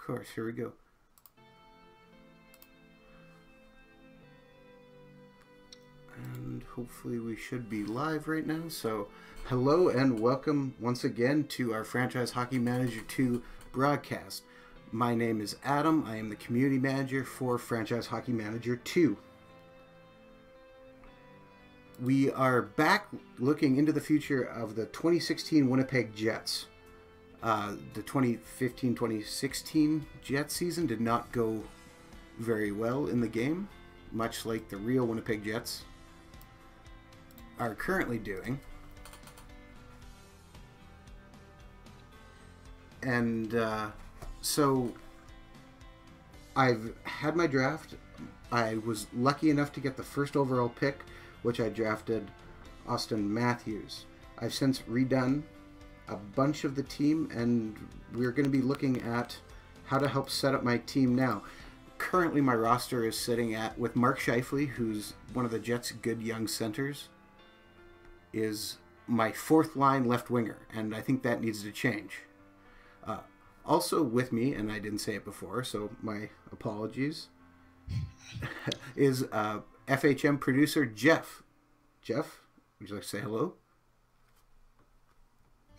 course. Here we go. And hopefully we should be live right now. So, hello and welcome once again to our Franchise Hockey Manager 2 broadcast. My name is Adam. I am the community manager for Franchise Hockey Manager 2. We are back looking into the future of the 2016 Winnipeg Jets. The 2015-2016 Jets season did not go very well in the game, much like the real Winnipeg Jets are currently doing. And so I've had my draft. I was lucky enough to get the first overall pick, which I drafted Austin Matthews. I've since redone a bunch of the team, and we're going to be looking at how to help set up my team now. Currently, my roster is sitting with Mark Scheifele, who's one of the Jets' good young centers, is my fourth line left winger, and I think that needs to change. Also with me, and I didn't say it before, so my apologies, is FHM producer Jeff. Jeff, would you like to say hello?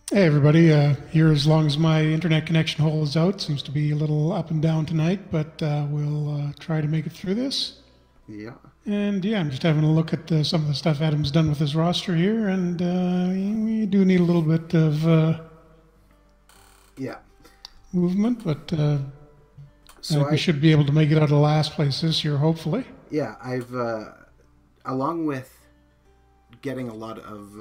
Hey everybody, here as long as my internet connection holds out. Seems to be a little up and down tonight, but we'll try to make it through this. Yeah. And yeah, I'm just having a look at some of the stuff Adam's done with his roster here, and we do need a little bit of movement, but so we should be able to make it out of the last place this year, hopefully. Yeah, I've, along with getting a lot of,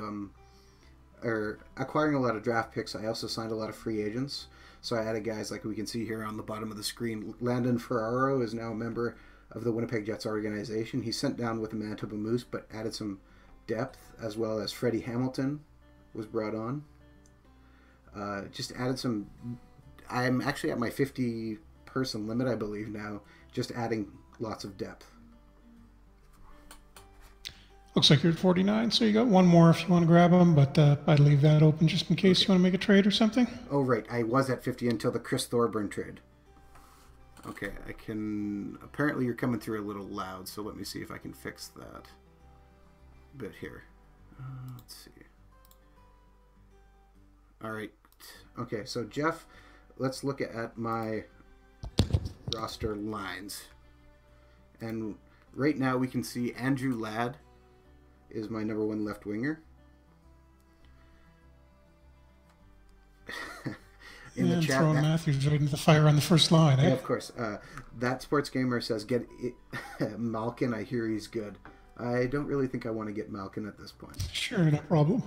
acquiring a lot of draft picks, I also signed a lot of free agents. So I added guys like we can see here on the bottom of the screen. Landon Ferraro is now a member of the Winnipeg Jets organization. He's sent down with the Manitoba Moose, but added some depth, as well as Freddie Hamilton was brought on. Just added some. I'm actually at my 50-person limit, I believe now, just adding lots of depth. Looks like you're at 49, so you got one more if you want to grab them, but I'd leave that open just in case you want to make a trade or something. Oh, right. I was at 50 until the Chris Thorburn trade. Okay, I can... Apparently you're coming through a little loud, so let me see if I can fix that bit here. Let's see. All right. Okay, so Jeff, let's look at my roster lines. And right now we can see Andrew Ladd is my number one left winger. In the chat, throwing Matthews right into the fire on the first line. Yeah, of course. That Sports Gamer says, get Malkin. I hear he's good. I don't really think I want to get Malkin at this point. Sure, no problem.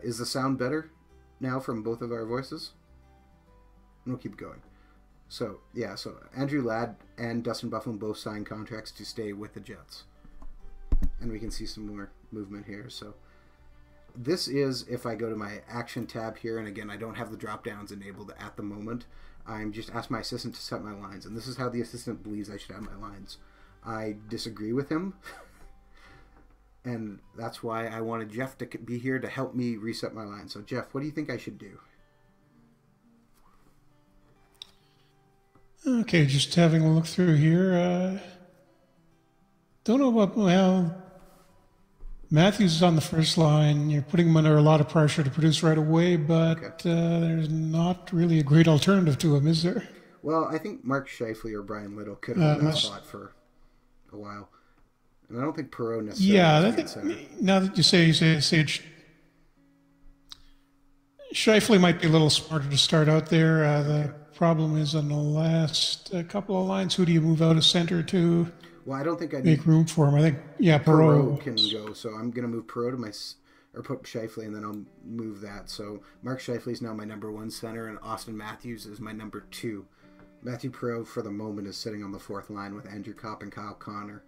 Is the sound better now from both of our voices? We'll keep going. So, yeah, so Andrew Ladd and Dustin Byfuglien both signed contracts to stay with the Jets. And we can see some more movement here. So this is, if I go to my action tab here, and again, I don't have the drop-downs enabled at the moment. I'm just asked my assistant to set my lines, and this is how the assistant believes I should have my lines. I disagree with him, and that's why I wanted Jeff to be here to help me reset my lines. So, Jeff, what do you think I should do? Okay, just having a look through here. Don't know what, well, Matthews is on the first line. You're putting him under a lot of pressure to produce right away, but there's not really a great alternative to him, is there? Well, I think Mark Scheifele or Brian Little could hold that spot for a while. And I don't think Perreault necessarily. Yeah, I think now that you say Scheifele might be a little smarter to start out there. The problem is on the last couple of lines, who do you move out of center to? Well, I don't think I make room for him. I think, Perreault can go. So I'm going to move Perreault to put Scheifele, and then I'll move that. So Mark Scheifele is now my number one center, and Austin Matthews is my number two. Matthew Perreault, for the moment, is sitting on the fourth line with Andrew Kopp and Kyle Connor.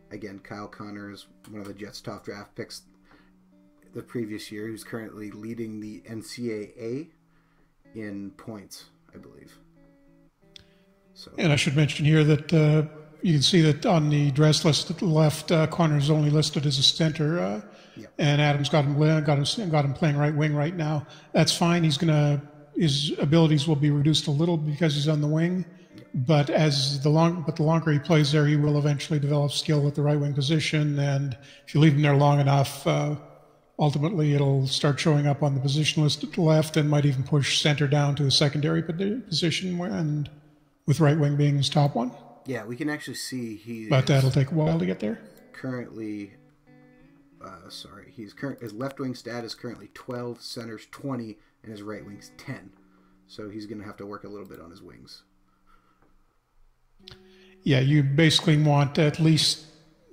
Again, Kyle Connor is one of the Jets' top draft picks the previous year, who's currently leading the NCAA in points, I believe. So, and I should mention here that you can see that on the dress list at the left, Connor is only listed as a center, and Adam's got him playing right wing right now. That's fine. He's going to his abilities will be reduced a little because he's on the wing. But the longer he plays there, he will eventually develop skill at the right wing position. And if you leave him there long enough, ultimately it'll start showing up on the position list at the left, and might even push center down to a secondary position, and with right wing being his top one. Yeah, we can actually see but that'll take a while to get there. Currently, his left wing stat is currently 12, center's 20, and his right wing's 10. So he's going to have to work a little bit on his wings. Yeah, you basically want at least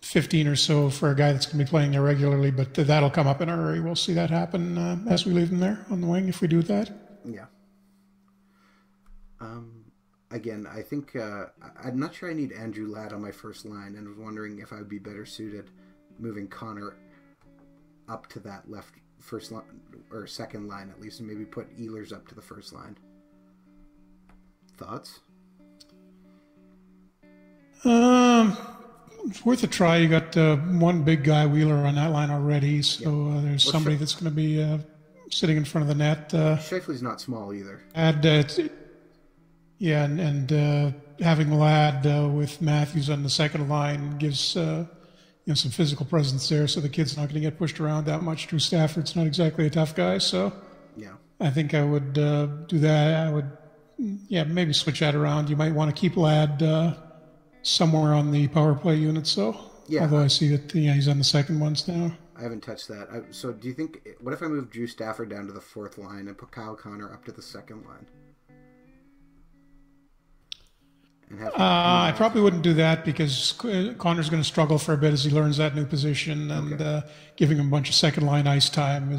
15 or so for a guy that's going to be playing there regularly, but that'll come up in a hurry. We'll see that happen as we leave him there on the wing if we do that. Yeah. Again, I think I'm not sure I need Andrew Ladd on my first line, and was wondering if I would be better suited moving Connor up to that left first line or second line at least, and maybe put Ehlers up to the first line. Thoughts? It's worth a try. You got one big guy, Wheeler, on that line already, so there's somebody that's going to be sitting in front of the net. Scheifele's not small either. And having Ladd with Matthews on the second line gives some physical presence there, so the kid's not going to get pushed around that much. Drew Stafford's not exactly a tough guy, so yeah, I think I would do that. I would, maybe switch that around. You might want to keep Ladd somewhere on the power play unit, although I see that he's on the second ones now. I haven't touched that. So do you think, what if I move Drew Stafford down to the fourth line and put Kyle Connor up to the second line? I probably wouldn't do that, because Connor's going to struggle for a bit as he learns that new position, and giving him a bunch of second line ice time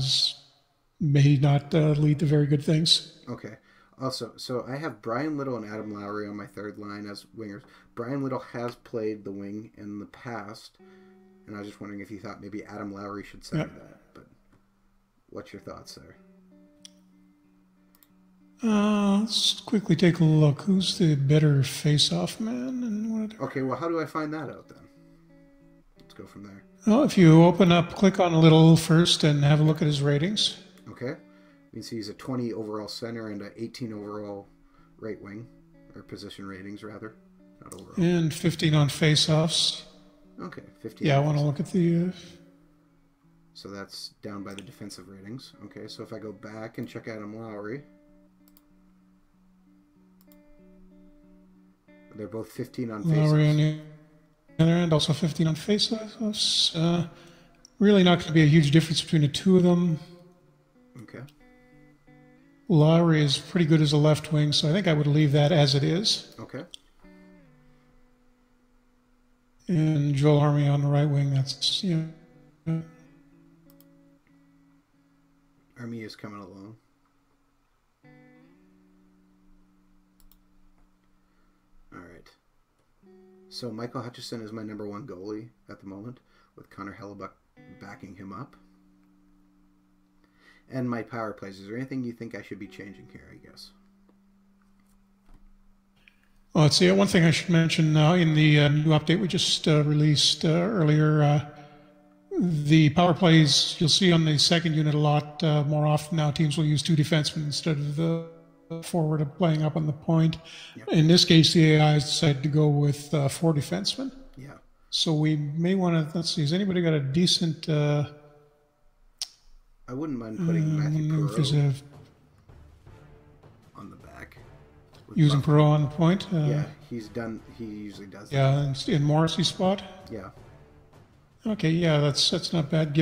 may not lead to very good things. Okay. Also, so I have Brian Little and Adam Lowry on my third line as wingers. Brian Little has played the wing in the past, and I was just wondering if you thought maybe Adam Lowry should center that. But what's your thoughts there? Let's quickly take a look. Who's the better face-off man? And what? Okay, well, how do I find that out then? Let's go from there. Well, if you click on Little first and have a look at his ratings. Okay. You can see he's a 20 overall center and an 18 overall right wing, or position ratings rather, not overall. And 15 on face-offs. Okay, 15. Yeah, I want to look at the... So that's down by the defensive ratings. Okay, so if I go back and check Adam Lowry... They're both 15 on faceoffs. Lowry on the other end, also 15 on faceoffs. Really not going to be a huge difference between the two of them. Okay. Lowry is pretty good as a left wing, so I think I would leave that as it is. Okay. And Joel Army on the right wing, that's, Army is coming along. All right. So Michael Hutchison is my number one goalie at the moment, with Connor Hellebuck backing him up. And my power plays. Is there anything you think I should be changing here, I guess? Well, let's see. One thing I should mention in the new update we just released earlier, the power plays you'll see on the second unit a lot more often now. Teams will use two defensemen instead of the forward of playing up on the point. Yep. In this case, the AI has decided to go with four defensemen. Yeah. So we may want to, let's see, has anybody got a decent... I wouldn't mind putting Matthew Perreault on the back. Using Perreault on the point? Yeah, he usually does that. Yeah, in Morrissey's spot? Yeah. Okay, yeah, that's not bad.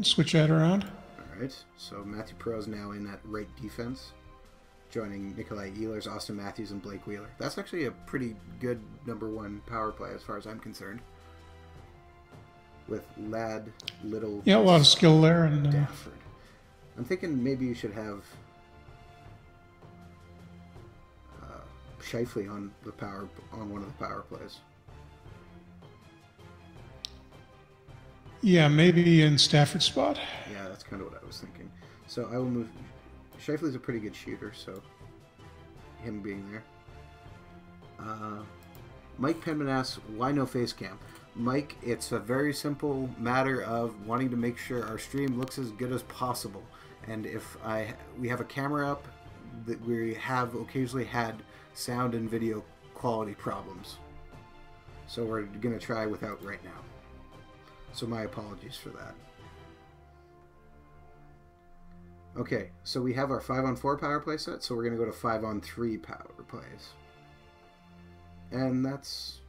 Switch that around. All right, so Matthew Perreault's now in that right defense, joining Nikolai Ehlers, Austin Matthews, and Blake Wheeler. That's actually a pretty good number one power play as far as I'm concerned. With Ladd, Little... Yeah, a lot of skill there. And Stafford. I'm thinking maybe you should have Scheifele on one of the power plays. Yeah, maybe in Stafford's spot. Yeah, that's kind of what I was thinking. So I will move... Scheifele's a pretty good shooter, so him being there. Mike Penman asks, why no face cam? Mike, it's a very simple matter of wanting to make sure our stream looks as good as possible. And if we have a camera up that we have occasionally had sound and video quality problems. So we're going to try without right now. So my apologies for that. Okay, so we have our 5-on-4 power play set, so we're going to go to 5-on-3 power plays. And that's...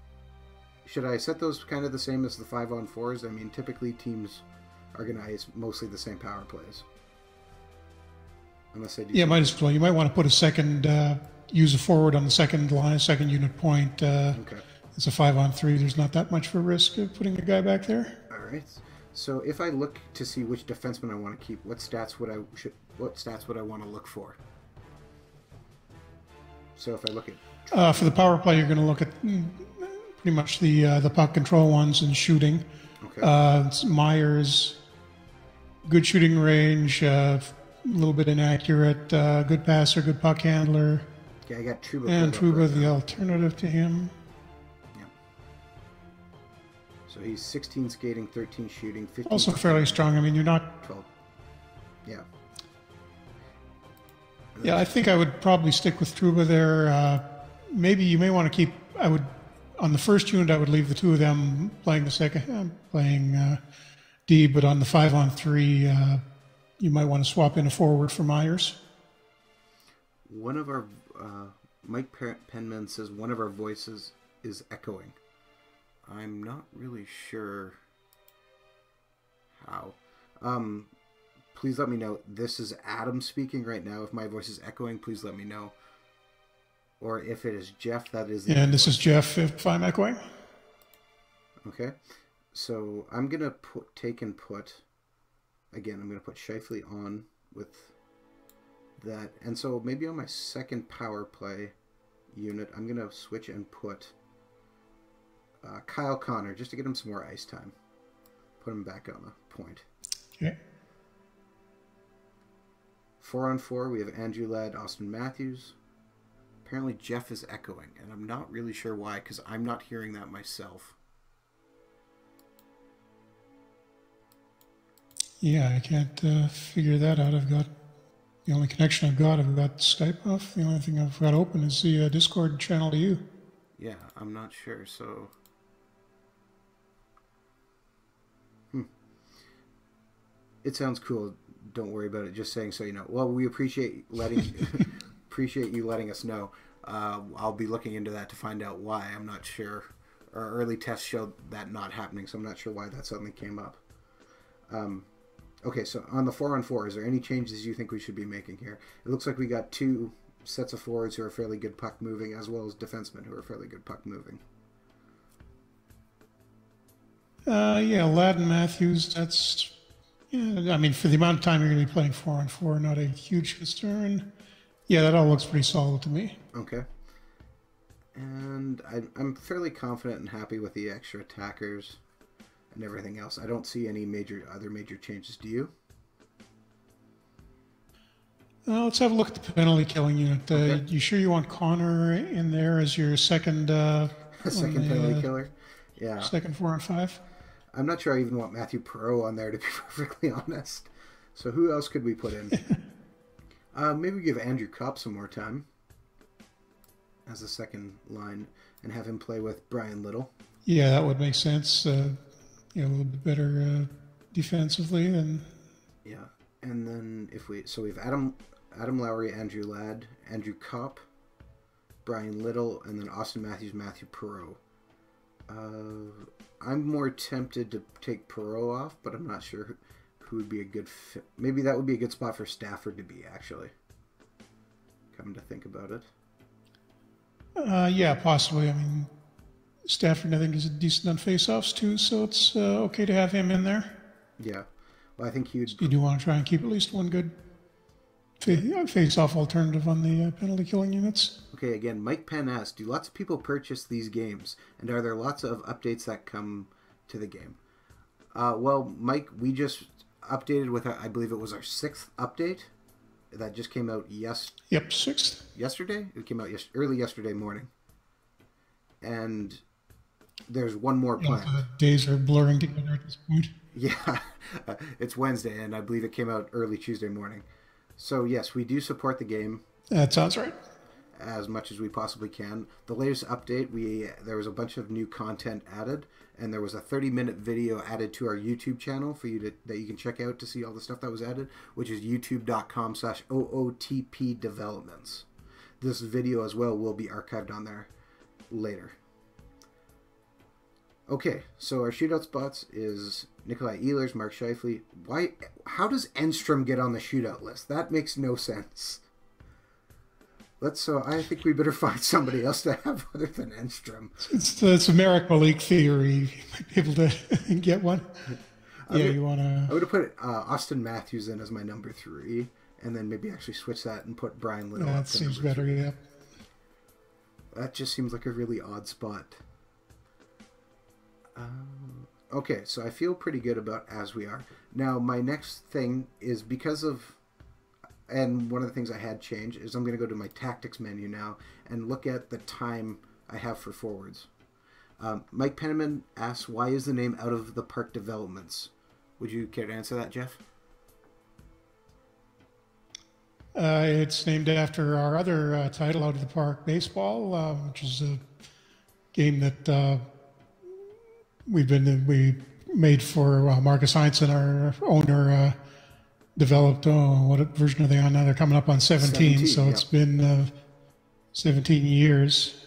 Should I set those kind of the same as the 5-on-4s? I mean, typically teams are going to ice mostly the same power plays. Unless they do... Yeah, might as well. You might want to put a second... use a forward on the second line, second unit point. Okay. It's a 5-on-3. There's not that much of a risk of putting a guy back there. All right. So if I look to see which defenseman I want to keep, what stats would I want to look for? So if I look at for the power play, you're going to look at pretty much the puck control ones and shooting. Okay. Myers, good shooting range, a little bit inaccurate, good passer, good puck handler. Yeah, I got Trouba. And Trouba, the alternative to him. Yeah. So he's 16 skating, 13 shooting, 15. Also fairly strong. I mean, you're not... 12. Yeah. Yeah, I think I would probably stick with Trouba there. Maybe you may want to keep... On the first unit, I would leave the two of them playing the second... playing D, but on the 5-on-3, you might want to swap in a forward for Myers. One of our... Mike Penman says one of our voices is echoing. I'm not really sure how. Please let me know. This is Adam speaking right now. If my voice is echoing, please let me know. Or if it is Jeff, that is... And this is Jeff, if I'm echoing. Okay. So I'm going to put... Again, I'm going to put Scheifele on with... that. And so maybe on my second power play unit, I'm going to switch and put Kyle Connor just to get him some more ice time. Put him back on the point. Okay. 4-on-4, we have Andrew Ladd, Austin Matthews. Apparently Jeff is echoing, and I'm not really sure why, because I'm not hearing that myself. Yeah, I can't figure that out. The only connection I've got Skype off. The only thing I've got open is the Discord channel to you. Yeah, I'm not sure, so... It sounds cool. Don't worry about it. Just saying so you know. Well, we appreciate you letting us know. I'll be looking into that to find out why. I'm not sure. Our early tests showed that not happening, so I'm not sure why that suddenly came up. Okay, so on the 4-on-4, is there any changes you think we should be making here? It looks like we got two sets of forwards who are fairly good puck moving, as well as defensemen who are fairly good puck moving. Yeah, Ladd and Matthews, that's... Yeah, I mean, for the amount of time you're going to be playing 4-on-4, not a huge concern. Yeah, that all looks pretty solid to me. Okay. And I'm fairly confident and happy with the extra attackers and everything else. I don't see any other major changes. Do you? Let's have a look at the penalty killing unit. Okay. You sure you want Connor in there as your second... second penalty killer? Yeah. Second 4-on-5? I'm not sure I even want Matthew Perreault on there, to be perfectly honest. So who else could we put in? Maybe give Andrew Kopp some more time as a second line and have him play with Brian Little. Yeah, that would make sense. A little bit better defensively than... Yeah, and then we have Adam Lowry, Andrew Ladd, Andrew Kopp, Brian Little, and then Austin Matthews, Matthew Perreault. I'm more tempted to take Perreault off, but I'm not sure who would be a good fit. Maybe that would be a good spot for Stafford to be, actually. Come to think about it. Yeah, possibly. I mean, Stafford, I think, is decent on face-offs, too, so it's okay to have him in there. Yeah. Well, I think he would... You do want to try and keep at least one good face-off alternative on the penalty-killing units. Okay, again, Mike Penn asked, do lots of people purchase these games, and are there lots of updates that come to the game? Well, Mike, we just updated with, I believe it was our 6th update. That just came out Yep, 6th. Yesterday? It came out early yesterday morning. And there's one more planned. The days are blurring together at this point. Yeah, it's Wednesday, and I believe it came out early Tuesday morning. So, yes, we do support the game. That sounds right. As much as we possibly can. The latest update, there was a bunch of new content added, and there was a 30-minute video added to our YouTube channel for you that you can check out to see all the stuff that was added, which is youtube.com/OOTP developments. This video as well will be archived on there later. Okay, so our shootout spots is Nikolai Ehlers, Mark Scheifele. How does Enstrom get on the shootout list? That makes no sense. I think we better find somebody else to have other than Enstrom. It's a miracle league theory. You might be able to get one. You want to... I would have put Austin Matthews in as my number 3, and then maybe actually switch that and put Brian Little up. That seems better, 3. yeah. That just seems like a really odd spot. Okay, so I feel pretty good about as we are. Now, my next thing is because of... And one of the things I had changed is I'm going to go to my tactics menu now and look at the time I have for forwards. Mike Penniman asks, why is the name Out of the Park Developments? Would you care to answer that, Jeff? It's named after our other title, Out of the Park Baseball, which is a game that we made for Marcus Heinzen, our owner, developed. What version are they on now? They're coming up on 17, so it's been 17 years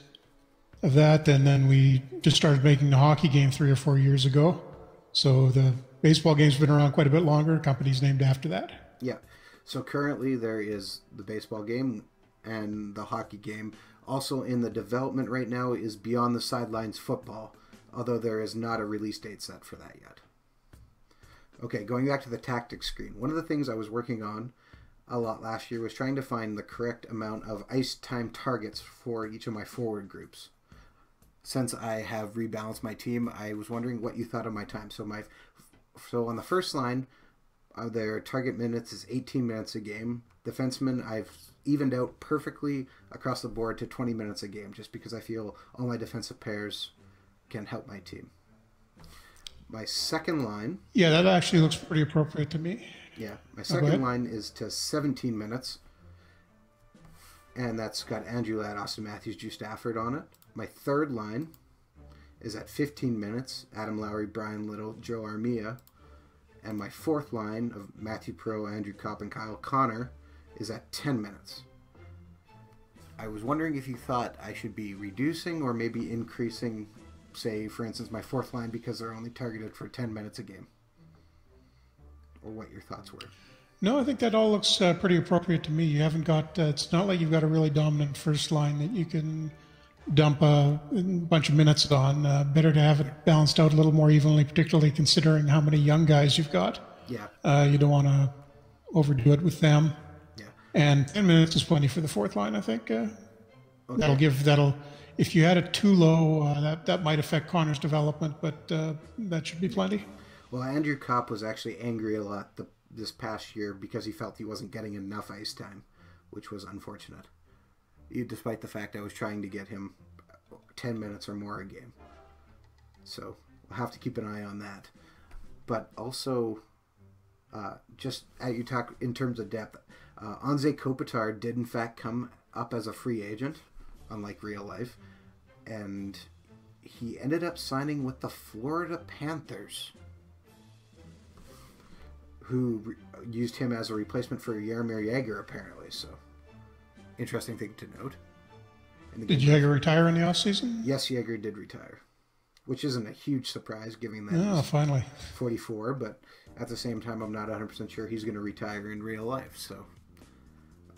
of that. And then we just started making the hockey game 3 or 4 years ago. So the baseball game's been around quite a bit longer. The company's named after that. Yeah. So currently there is the baseball game and the hockey game. Also in the development right now is Beyond the Sidelines football, although there is not a release date set for that yet. Okay, going back to the tactics screen. One of the things I was working on a lot last year was trying to find the correct amount of ice time targets for each of my forward groups. Since I have rebalanced my team, I was wondering what you thought of my time. So on the first line, their target minutes is 18 minutes a game. Defensemen, I've evened out perfectly across the board to 20 minutes a game, just because I feel all my defensive pairs can help my team. My second line... Yeah, that actually looks pretty appropriate to me. Yeah, my second line is to 17 minutes. And that's got Andrew Ladd, Austin Matthews, Drew Stafford on it. My third line is at 15 minutes. Adam Lowry, Brian Little, Joe Armia. And my fourth line of Matthew Pro, Andrew Kopp, and Kyle Connor is at 10 minutes. I was wondering if you thought I should be reducing or maybe increasing... say, for instance, my fourth line because they're only targeted for 10 minutes a game. Or what your thoughts were. No, I think that all looks pretty appropriate to me. You haven't got, it's not like you've got a really dominant first line that you can dump a bunch of minutes on. Better to have it balanced out a little more evenly, particularly considering how many young guys you've got. Yeah. You don't want to overdo it with them. Yeah. And 10 minutes is plenty for the fourth line, I think. Okay. If you had it too low, that might affect Connor's development, but that should be plenty. Well, Andrew Kopp was actually angry a lot this past year because he felt he wasn't getting enough ice time, which was unfortunate. Despite the fact I was trying to get him 10 minutes or more a game. So we'll have to keep an eye on that. But also, just as you talk in terms of depth, Anze Kopitar did in fact come up as a free agent, unlike real life, and he ended up signing with the Florida Panthers, who used him as a replacement for Jaromir Jagr, apparently. So, interesting thing to note. Did Jagr retire in the offseason? Yes, Jagr did retire, which isn't a huge surprise given that he's finally 44, but at the same time, I'm not 100% sure he's going to retire in real life. So,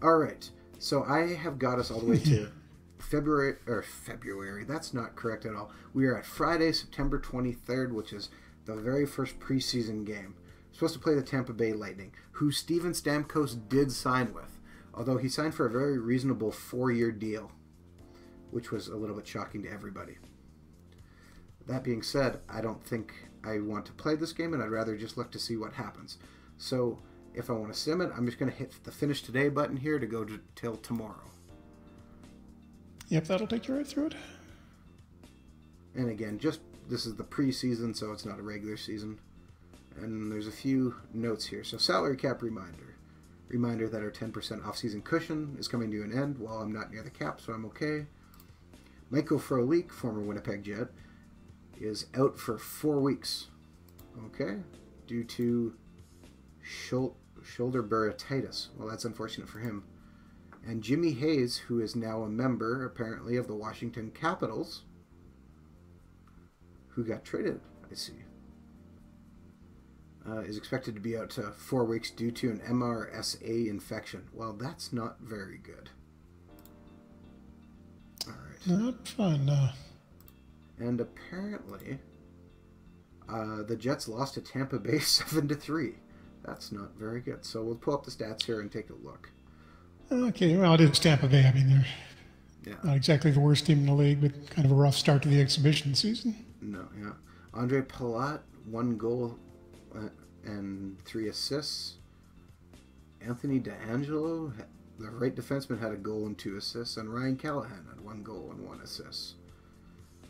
all right. So I have got us all the way to February. That's not correct at all. We are at Friday, September 23rd, which is the very first preseason game. We're supposed to play the Tampa Bay Lightning, who Steven Stamkos did sign with, although he signed for a very reasonable 4-year deal, which was a little bit shocking to everybody. That being said, I don't think I want to play this game, and I'd rather just look to see what happens. So if I want to sim it, I'm just going to hit the Finish Today button here to go till tomorrow. Yep, that'll take you right through it. And again, this is the preseason, so it's not a regular season. And there's a few notes here. So salary cap reminder. Reminder that our 10% off-season cushion is coming to an end while I'm not near the cap, so I'm okay. Michael Frolik, former Winnipeg Jet, is out for 4 weeks. Okay, due to shoulder bursitis. Well, that's unfortunate for him. And Jimmy Hayes, who is now a member, apparently, of the Washington Capitals, who got traded, I see, is expected to be out to 4 weeks due to an MRSA infection. Well, that's not very good. All right. Not fun, no. And apparently, the Jets lost to Tampa Bay 7-3. That's not very good. So we'll pull up the stats here and take a look. Okay, well, it is Tampa Bay. I mean, they're not exactly the worst team in the league, but kind of a rough start to the exhibition season. No, yeah. Andre Palat, 1 goal and 3 assists. Anthony DeAngelo, the right defenseman, had a goal and 2 assists. And Ryan Callahan had 1 goal and 1 assist.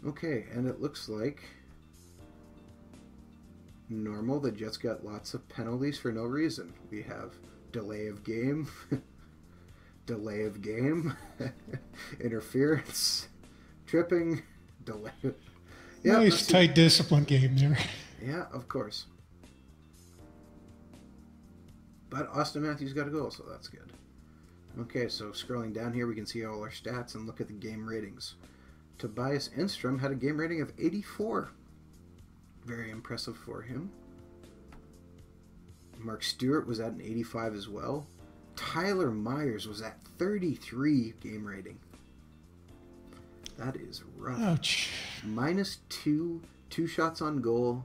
Okay, and it looks like normal. The Jets got lots of penalties for no reason. We have delay of game, delay of game, interference, tripping, delay. Yeah, nice tight discipline game there. Yeah, of course. But Austin Matthews got a goal, so that's good. Okay, so scrolling down here, we can see all our stats and look at the game ratings. Tobias Enstrom had a game rating of 84. Very impressive for him. Mark Stewart was at an 85 as well. Tyler Myers was at 33 game rating. That is rough. Ouch. -2, 2 shots on goal,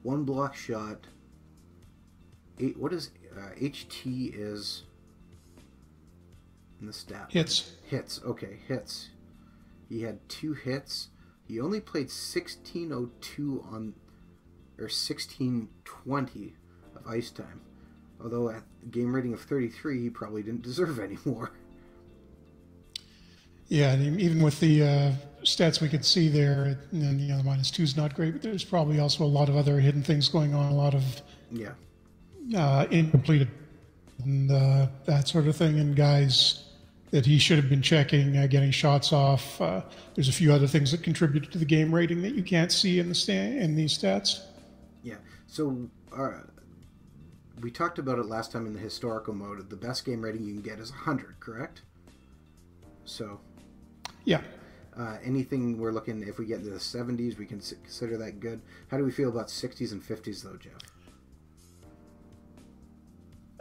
1 block shot. What is HT is in the stat? Hits. Hits. Okay, hits. He had 2 hits. He only played 16:02 on, or 16:20 of ice time. Although at game rating of 33, he probably didn't deserve any more. Yeah, and even with the stats we could see there, and the -2 is not great, but there's probably also a lot of other hidden things going on, a lot of incompleted and that sort of thing, and guys that he should have been checking, getting shots off. There's a few other things that contributed to the game rating that you can't see in these stats. Yeah, so we talked about it last time in the historical mode. The best game rating you can get is 100, correct? So, yeah. Anything we're looking, if we get into the 70s, we can consider that good. How do we feel about 60s and 50s, though, Jeff?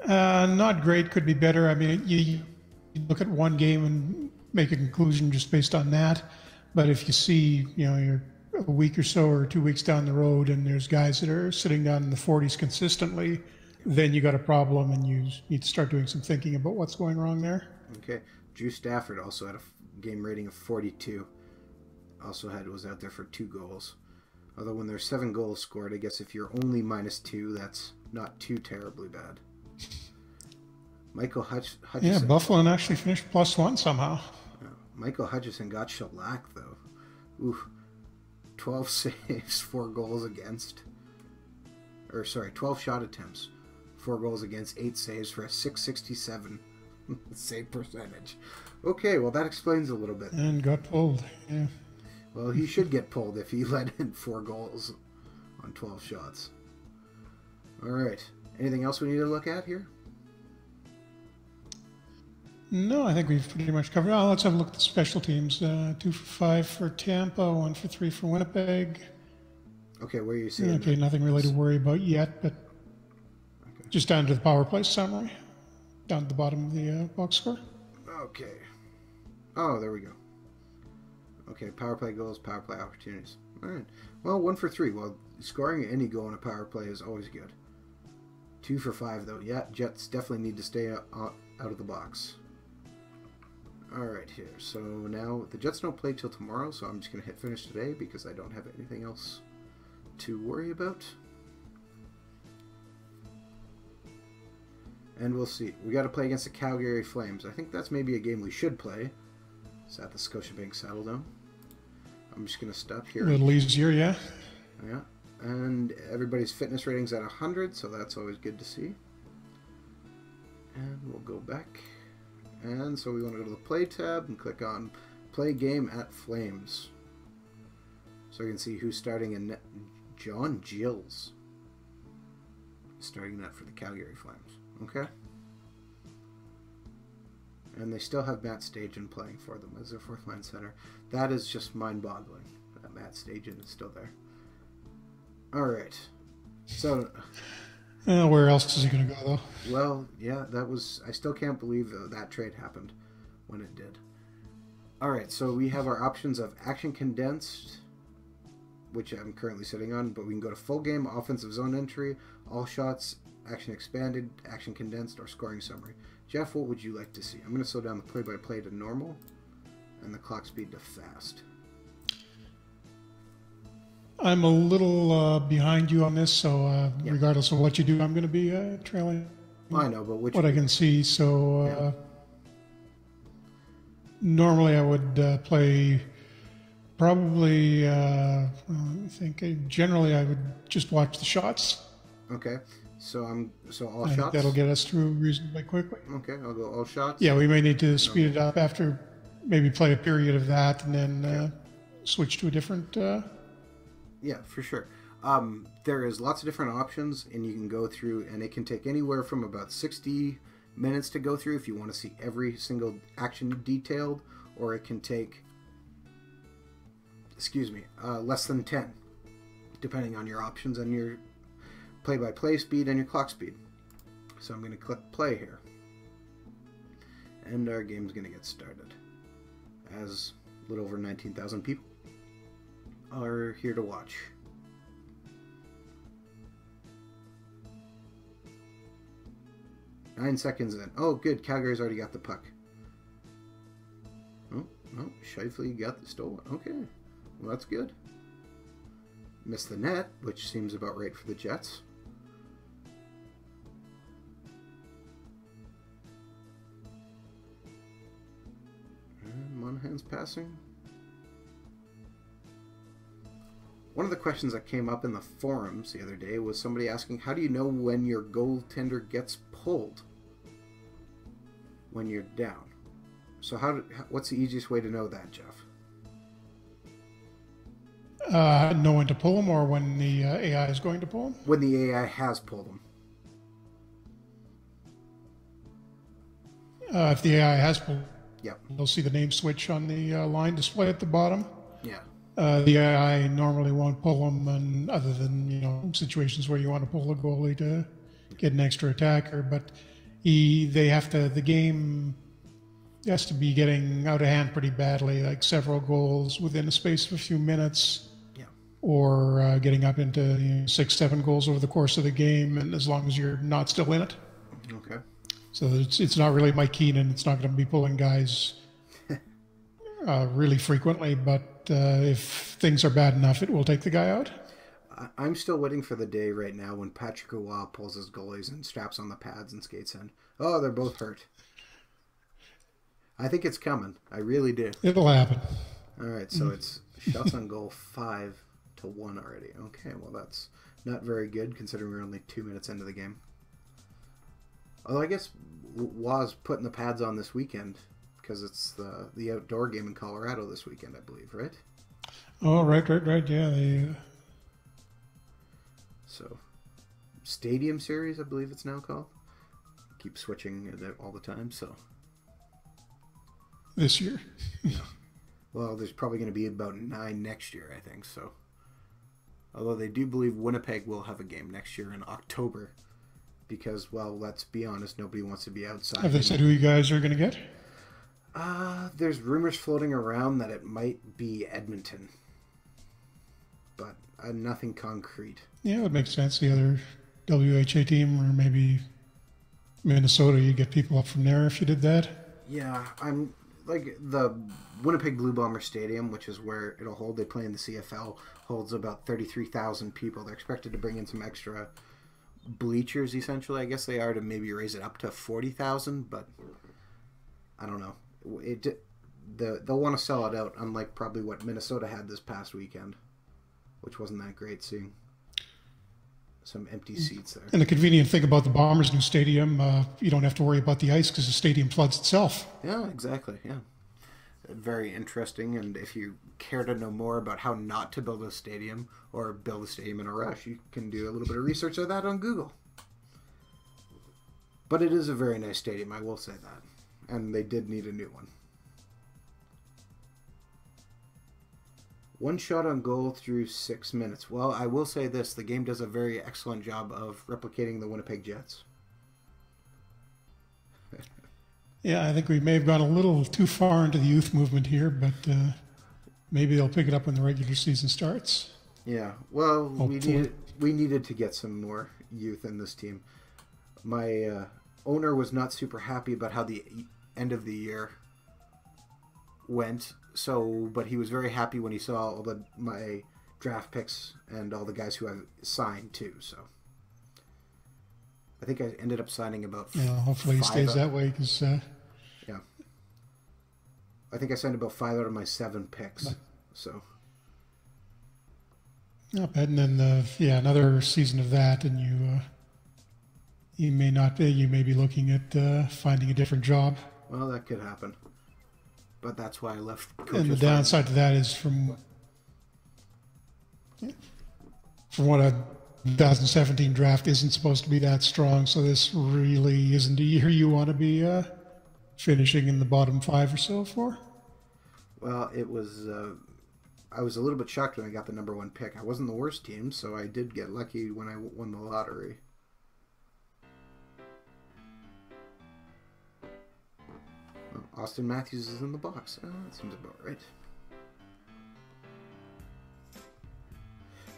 Not great, could be better. I mean, you look at one game and make a conclusion just based on that. But if you see, you're a week or so or 2 weeks down the road and there's guys that are sitting down in the 40s consistently, then you got a problem and you need to start doing some thinking about what's going wrong there. Okay. Drew Stafford also had a game rating of 42. Also was out there for 2 goals. Although when there's 7 goals scored, I guess if you're only -2, that's not too terribly bad. Michael Hutchison. Yeah, Buffalo actually finished +1 somehow. Michael Hutchison got shellacked, though. Oof. 12 saves, 4 goals against. 12 shot attempts, 4 goals against, 8 saves for a .667 save percentage. Okay, well, that explains a little bit. And got pulled, yeah. Well, he should get pulled if he let in 4 goals on 12 shots. All right. Anything else we need to look at here? No, I think we've pretty much covered. Let's have a look at the special teams. 2 for 5 for Tampa, 1 for 3 for Winnipeg. Okay, where are you seeing Okay, that? Nothing really to worry about yet, but just down to the power play summary, down at the bottom of the box score. Okay. Oh, there we go. Okay, power play goals, power play opportunities. All right. Well, 1 for 3. Well, scoring any goal in a power play is always good. 2 for 5, though. Yeah, Jets definitely need to stay out of the box. All right, here. So now the Jets don't play till tomorrow, so I'm just going to hit finish today because I don't have anything else to worry about. And we'll see. We got to play against the Calgary Flames. I think that's maybe a game we should play. It's at the Scotiabank Saddledome. I'm just going to stop here. A little easier, yeah. Yeah. And everybody's fitness rating's at 100, so that's always good to see. And we'll go back. And so we want to go to the Play tab and click on Play Game at Flames. So we can see who's starting in net. John Gills. Starting net for the Calgary Flames. Okay. And they still have Matt Stajan playing for them as their fourth line center. That is just mind-boggling that Matt Stajan is still there. All right. So... where else is he going to go, though? Well, yeah, that was... I still can't believe that trade happened when it did. All right, so we have our options of Action Condensed, which I'm currently sitting on, but we can go to Full Game, Offensive Zone Entry, All Shots, Action Expanded, Action Condensed, or Scoring Summary. Jeff, what would you like to see? I'm going to slow down the play-by-play to normal and the clock speed to fast. I'm a little behind you on this, so Yeah. regardless of what you do, I'm going to be trailing I know, but which... what I can see. So normally I would play probably, I think generally I would just watch the shots. Okay. So all I think shots? that'll get us through reasonably quickly. Okay, I'll go all shots. Yeah, we may need to speed it up after maybe play a period of that and then switch to a different... Yeah, for sure. There is lots of different options, and you can go through, and it can take anywhere from about 60 minutes to go through if you want to see every single action detailed, or it can take, less than 10, depending on your options and your play-by-play speed and your clock speed. So I'm going to click play here. And our game's going to get started. As a little over 19,000 people are here to watch. Nine seconds in. Oh, good. Calgary's already got the puck. Oh, no. Shifley got the stolen. Okay. Well, that's good. Missed the net, which seems about right for the Jets. And Monahan's passing. One of the questions that came up in the forums the other day was somebody asking, how do you know when your goaltender gets pulled when you're down? So what's the easiest way to know that, Jeff? Know when to pull them or when the AI is going to pull them? When the AI has pulled them. If the AI has pulled, Yep. you'll see the name switch on the line display at the bottom. Yeah. The AI normally won't pull them, and other than situations where you want to pull a goalie to get an extra attacker. But the game has to be getting out of hand pretty badly, like several goals within a space of a few minutes, Yeah. or getting up into 6-7 goals over the course of the game, and as long as you're not still in it. Okay. So it's not really Mike Keenan. It's not going to be pulling guys really frequently, but if things are bad enough, it will take the guy out. I'm still waiting for the day right now when Patrick Roy pulls his goalies and straps on the pads and skates in. Oh, they're both hurt. I think it's coming. I really do. It'll happen. All right, so it's shots on goal 5-1 already. Okay, well that's not very good considering we're only 2 minutes into the game. Although I guess Waz putting the pads on this weekend because it's the outdoor game in Colorado this weekend, I believe, right? Oh, right, yeah. So, Stadium Series, I believe it's now called. Keep switching it all the time, so. This year. Yeah. Well, there's probably going to be about 9 next year, I think, so. Although they do believe Winnipeg will have a game next year in October. Because, well, let's be honest, nobody wants to be outside. Have they said who you guys are going to get? There's rumors floating around that it might be Edmonton. But nothing concrete. Yeah, it would make sense. The other WHA team, or maybe Minnesota, you get people up from there if you did that. Yeah, I'm like the Winnipeg Blue Bomber Stadium, which is where it'll hold. They play in the CFL, holds about 33,000 people. They're expected to bring in some extra bleachers, essentially. I guess they are to maybe raise it up to 40,000, but I don't know. They'll want to sell it out, unlike probably what Minnesota had this past weekend, which wasn't that great seeing. some empty seats there. And the convenient thing about the Bombers' new stadium, you don't have to worry about the ice because the stadium floods itself. Yeah, exactly. Yeah. Very interesting. And if you care to know more about how not to build a stadium or build a stadium in a rush, you can do a little bit of research on that on Google. But it is a very nice stadium, I will say that. And they did need a new one. One shot on goal through 6 minutes. Well, I will say this. The game does a very excellent job of replicating the Winnipeg Jets. Yeah, I think we may have gone a little too far into the youth movement here, but maybe they'll pick it up when the regular season starts. Yeah, well, Hopefully. we needed to get some more youth in this team. My owner was not super happy about how the end of the year went, but he was very happy when he saw all my draft picks and all the guys who I signed too. So I think I ended up signing about hopefully he stays that way because yeah, I think I signed about 5 out of my 7 picks. So not bad. And then another season of that, and you may be looking at finding a different job. Well, that could happen. But that's why I left coaches. And the downside to that is from what a 2017 draft isn't supposed to be that strong, so this really isn't a year you want to be finishing in the bottom 5 or so for. Well, it was. I was a little bit shocked when I got the number 1 pick. I wasn't the worst team, so I did get lucky when I won the lottery. Austin Matthews is in the box. Oh, that seems about right.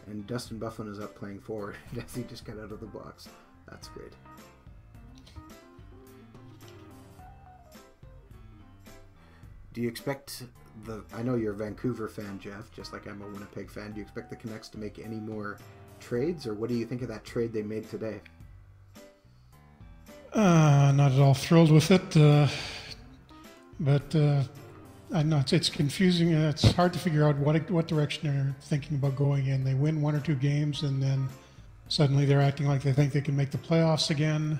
And Dustin Bufflin is up playing forward as he just got out of the box. That's great. Do you expect I know you're a Vancouver fan, Jeff, just like I'm a Winnipeg fan. Do you expect the Canucks to make any more trades, or what do you think of that trade they made today? Not at all thrilled with it. But I know it's confusing. It's hard to figure out what direction they're thinking about going in. They win 1 or 2 games, and then suddenly they're acting like they think they can make the playoffs again.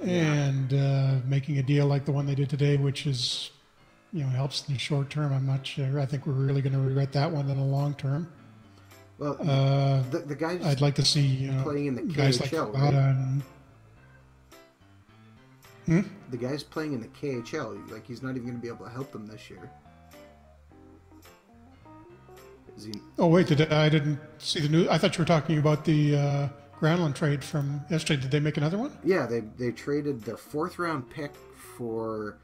And making a deal like the one they did today, which is, helps in the short term. I'm not sure. I think we're really going to regret that one in the long term. Well, the guys I'd like to see playing in the guys KHL, like right? The guy's playing in the KHL. Like, he's not even going to be able to help them this year. Is he? Oh wait, I didn't see the news. I thought you were talking about the Granlund trade from yesterday. Did they make another one? Yeah, they traded their 4th round pick to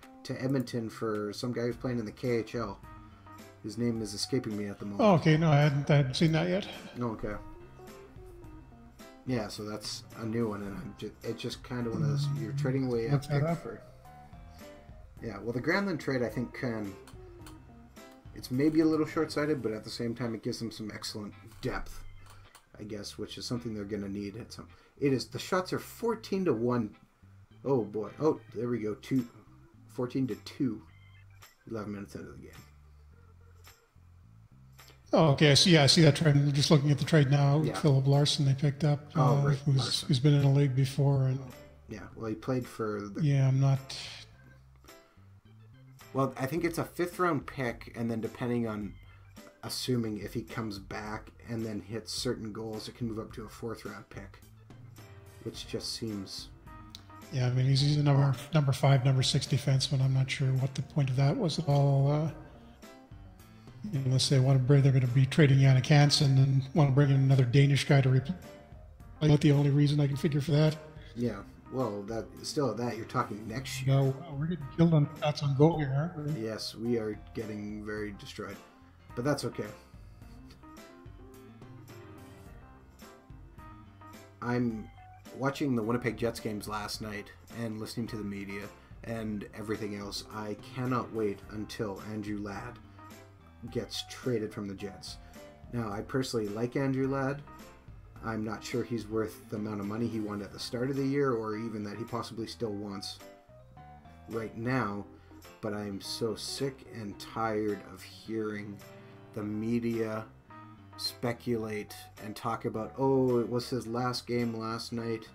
Edmonton for some guy who's playing in the KHL. His name is escaping me at the moment. Oh, okay. No, I hadn't seen that yet. Okay. Yeah, so that's a new one, and it's just kind of one of those, you're trading away a pick for. Yeah, well, the Granlund trade, I think, it's maybe a little short-sighted, but at the same time, it gives them some excellent depth, I guess, which is something they're going to need. The shots are 14-1. Oh boy. Oh, there we go. 14-2. 11 minutes into the game. Oh, okay. I see that trade. I'm just looking at the trade now. Yeah. Philip Larson they picked up, right. who's been in a league before. And yeah, well, he played for the... Yeah, I'm not... Well, I think it's a 5th round pick, and then depending on, assuming if he comes back and then hits certain goals, it can move up to a 4th round pick, which just seems... Yeah, I mean, he's a number 5, number 6 defenseman. I'm not sure what the point of that was at all. Unless they're going to be trading Jannik Hansen and want to bring in another Danish guy to replace. That's the only reason I can figure for that. Yeah, well, you're talking next year. No, we're getting killed on shots on goal here, aren't we? Yes, we are getting very destroyed, but that's okay. I'm watching the Winnipeg Jets games last night and listening to the media and everything else. I cannot wait until Andrew Ladd gets traded from the Jets. Now, I personally like Andrew Ladd. I'm not sure he's worth the amount of money he wanted at the start of the year, or even that he possibly still wants right now, but I'm so sick and tired of hearing the media speculate and talk about, oh, it was his last game last night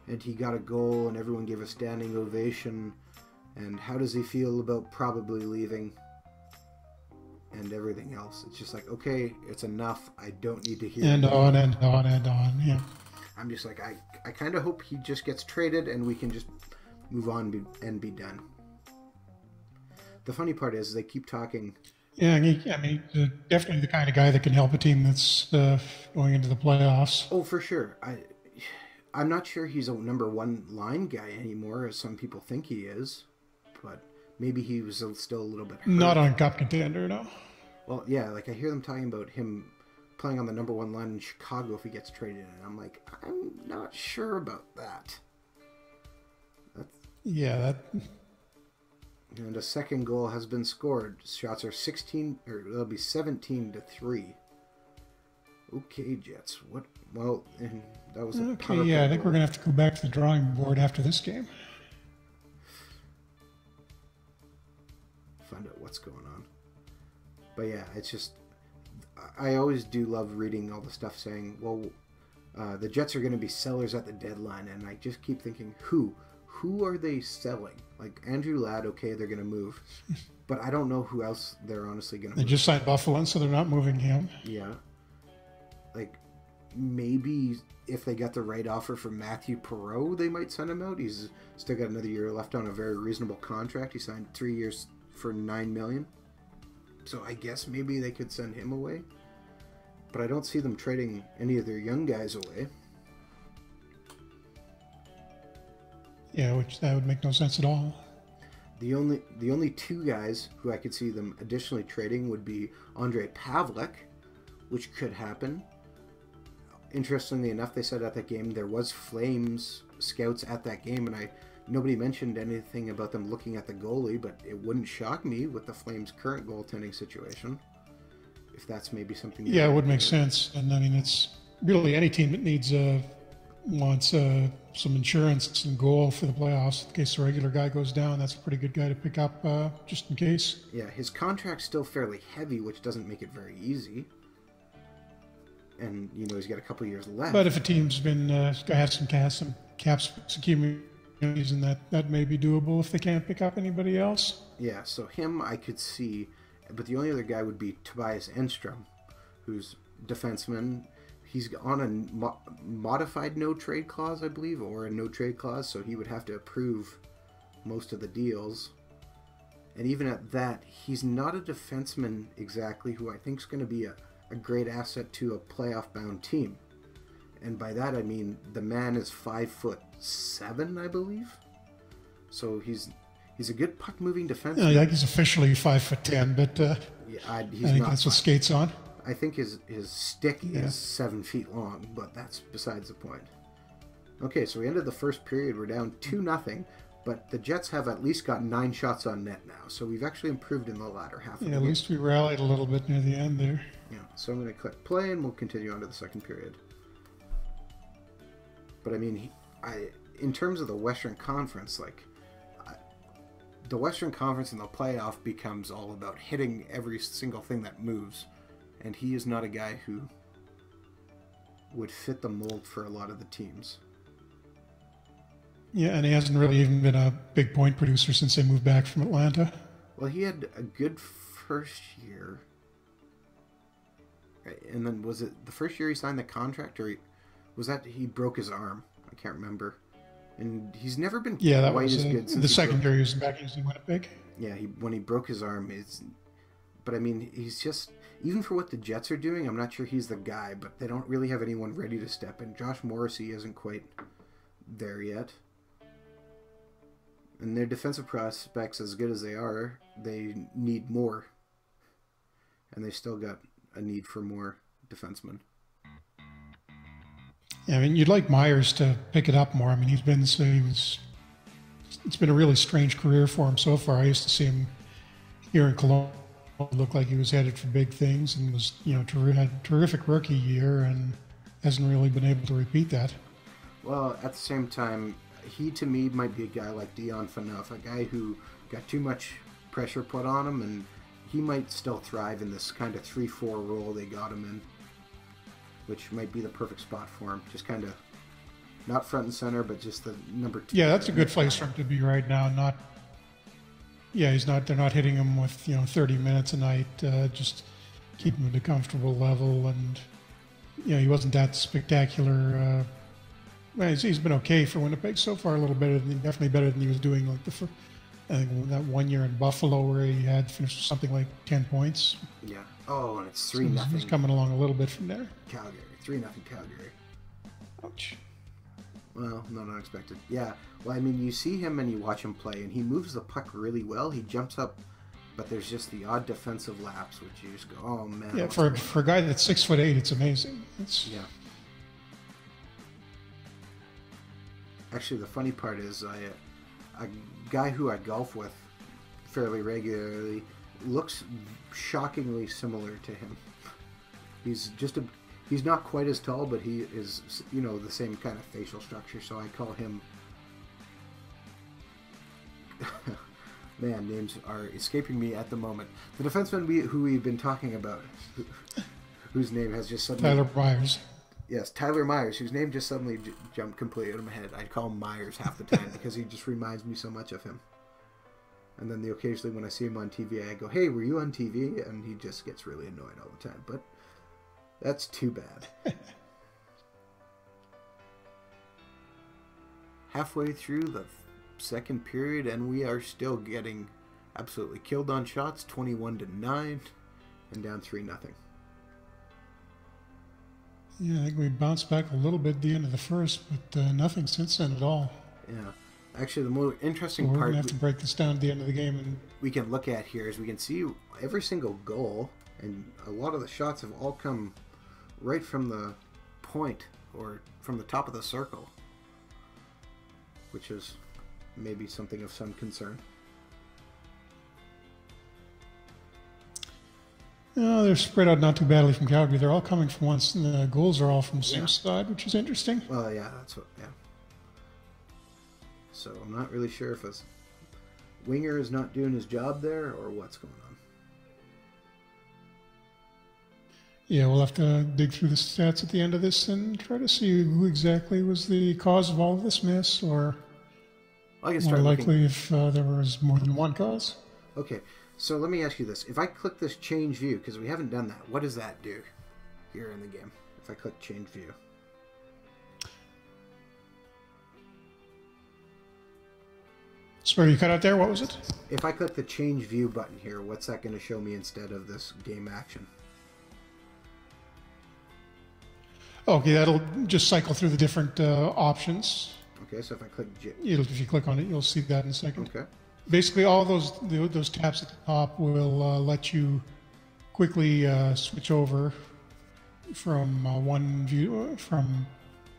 and he got a goal and everyone gave a standing ovation, and how does he feel about probably leaving and everything else. It's just like, okay, it's enough. I don't need to hear and on and on and on. Yeah. I'm just like, I kind of hope he just gets traded and we can just move on and be done. The funny part is they keep talking. Yeah, I mean, definitely the kind of guy that can help a team that's going into the playoffs. Oh, for sure. I'm not sure he's a number one line guy anymore, as some people think he is, but maybe he was still a little bit hurt. Not on cup contender, no. Well, yeah, like I hear them talking about him playing on the number one line in Chicago if he gets traded, and I'm like, I'm not sure about that. And a second goal has been scored. Shots are 16, or they'll be 17-3. Okay, Jets. What? Well, and that was a okay. Yeah, I think we're gonna have to go back to the drawing board after this game. Find out what's going on. But yeah, it's just, I always do love reading all the stuff saying, well, the Jets are going to be sellers at the deadline, and I just keep thinking, who are they selling? Like Andrew Ladd, okay, they're going to move, but I don't know who else they're honestly going to move. They just signed Buffalo, so they're not moving him. Yeah. Like, maybe if they got the right offer from Matthew Perreault, they might send him out. He's still got another year left on a very reasonable contract. He signed 3 years for $9 million. So I guess maybe they could send him away. But I don't see them trading any of their young guys away. Yeah, which that would make no sense at all. The only two guys who I could see them additionally trading would be Andre Pavlik, which could happen. Interestingly enough, they said at that game there was Flames scouts at that game, and nobody mentioned anything about them looking at the goalie, but it wouldn't shock me with the Flames' current goaltending situation. If that's maybe something. Yeah, it would make sense. And I mean, it's really any team that wants some insurance and goal for the playoffs. In case the regular guy goes down, that's a pretty good guy to pick up just in case. Yeah, his contract's still fairly heavy, which doesn't make it very easy. And, he's got a couple years left. But if a team's been has some cap accumulations, and that may be doable if they can't pick up anybody else. Yeah, so him I could see, but the only other guy would be Tobias Enstrom, who's defenseman. He's on a modified no-trade clause, I believe, or a no-trade clause, so he would have to approve most of the deals. And even at that, he's not a defenseman exactly who I think is going to be a great asset to a playoff-bound team. And by that I mean the man is 5'7", I believe. So he's a good puck-moving defenseman. Yeah, I think he's officially 5'10", but I think that's what skates on. I think his stick is 7 feet long, but that's besides the point. Okay, so we ended the first period. We're down 2-0, but the Jets have at least got 9 shots on net now. So we've actually improved in the latter half of the game. At least we rallied a little bit near the end there. Yeah, so I'm going to click play and we'll continue on to the second period. But I mean, in terms of the Western Conference, the Western Conference in the playoff becomes all about hitting every single thing that moves. And he is not a guy who would fit the mold for a lot of the teams. Yeah, and he hasn't really even been a big point producer since they moved back from Atlanta. Well, he had a good first year. And then was it the first year he signed the contract, or was that he broke his arm? I can't remember. And he's never been quite as good since the second year he was back in Winnipeg. Yeah, when he broke his arm, but I mean, he's just, even for what the Jets are doing, I'm not sure he's the guy, but they don't really have anyone ready to step in. Josh Morrissey isn't quite there yet. And their defensive prospects, as good as they are, they need more. And they still got a need for more defensemen. Yeah, I mean, you'd like Myers to pick it up more. I mean, it's been a really strange career for him so far. I used to see him here in Cologne. It looked like he was headed for big things and was, had a terrific rookie year and hasn't really been able to repeat that. Well, at the same time, he to me might be a guy like Dion Phaneuf, a guy who got too much pressure put on him, and he might still thrive in this kind of 3-4 role they got him in. which might be the perfect spot for him. Just kind of not front and center, but just the number 2. Yeah, that's a good place for him to be right now. He's not. They're not hitting him with 30 minutes a night. Just keep him at a comfortable level, and he wasn't that spectacular. He's been okay for Winnipeg so far. A little better definitely better than he was doing like I think that 1 year in Buffalo where he had finished something like 10 points. Yeah. Oh, and it's 3-0. He's coming along a little bit from there. Calgary. 3-0 Calgary. Ouch. Well, not unexpected. Yeah. Well, I mean, you see him and you watch him play, and he moves the puck really well. He jumps up, but there's just the odd defensive lapse, which you just go, oh, man. Yeah, for a guy that's 6'8", it's amazing. Yeah. Actually, the funny part is a guy who I golf with fairly regularly looks shockingly similar to him. He's not quite as tall, but he is, the same kind of facial structure, so I call him... Man, names are escaping me at the moment. The defenseman who we've been talking about, whose name has just suddenly... Tyler Myers. Yes, Tyler Myers, whose name just suddenly jumped completely out of my head. I call him Myers half the time because he just reminds me so much of him. And then occasionally when I see him on TV, I go, hey, were you on TV? And he just gets really annoyed all the time. But that's too bad. Halfway through the second period, and we are still getting absolutely killed on shots, 21-9, and down 3-0. Yeah, I think we bounced back a little bit at the end of the first, but nothing since then at all. Yeah. Actually, the more interesting part... We're going part... to have to break this down at the end of the game. And we can look at here is we can see every single goal, and a lot of the shots have all come right from the point, or from the top of the circle, which is maybe something of some concern. No, they're spread out not too badly from Calgary. They're all coming from once. The goals are all from the same side, which is interesting. Well, yeah, that's what. Yeah. So I'm not really sure if a winger is not doing his job there or what's going on. Yeah, we'll have to dig through the stats at the end of this and try to see who exactly was the cause of all of this mess, or I can more start likely if there was more than one cause. Okay. So let me ask you this. If I click this change view, because we haven't done that, what does that do here in the game? If I click change view. Sorry, you cut out there? What was it? If I click the change view button here, what's that going to show me instead of this game action? Okay, that'll just cycle through the different options. Okay, so if I click... If you click on it, you'll see that in a second. Okay. Basically, all those tabs at the top will let you quickly switch over from one view, from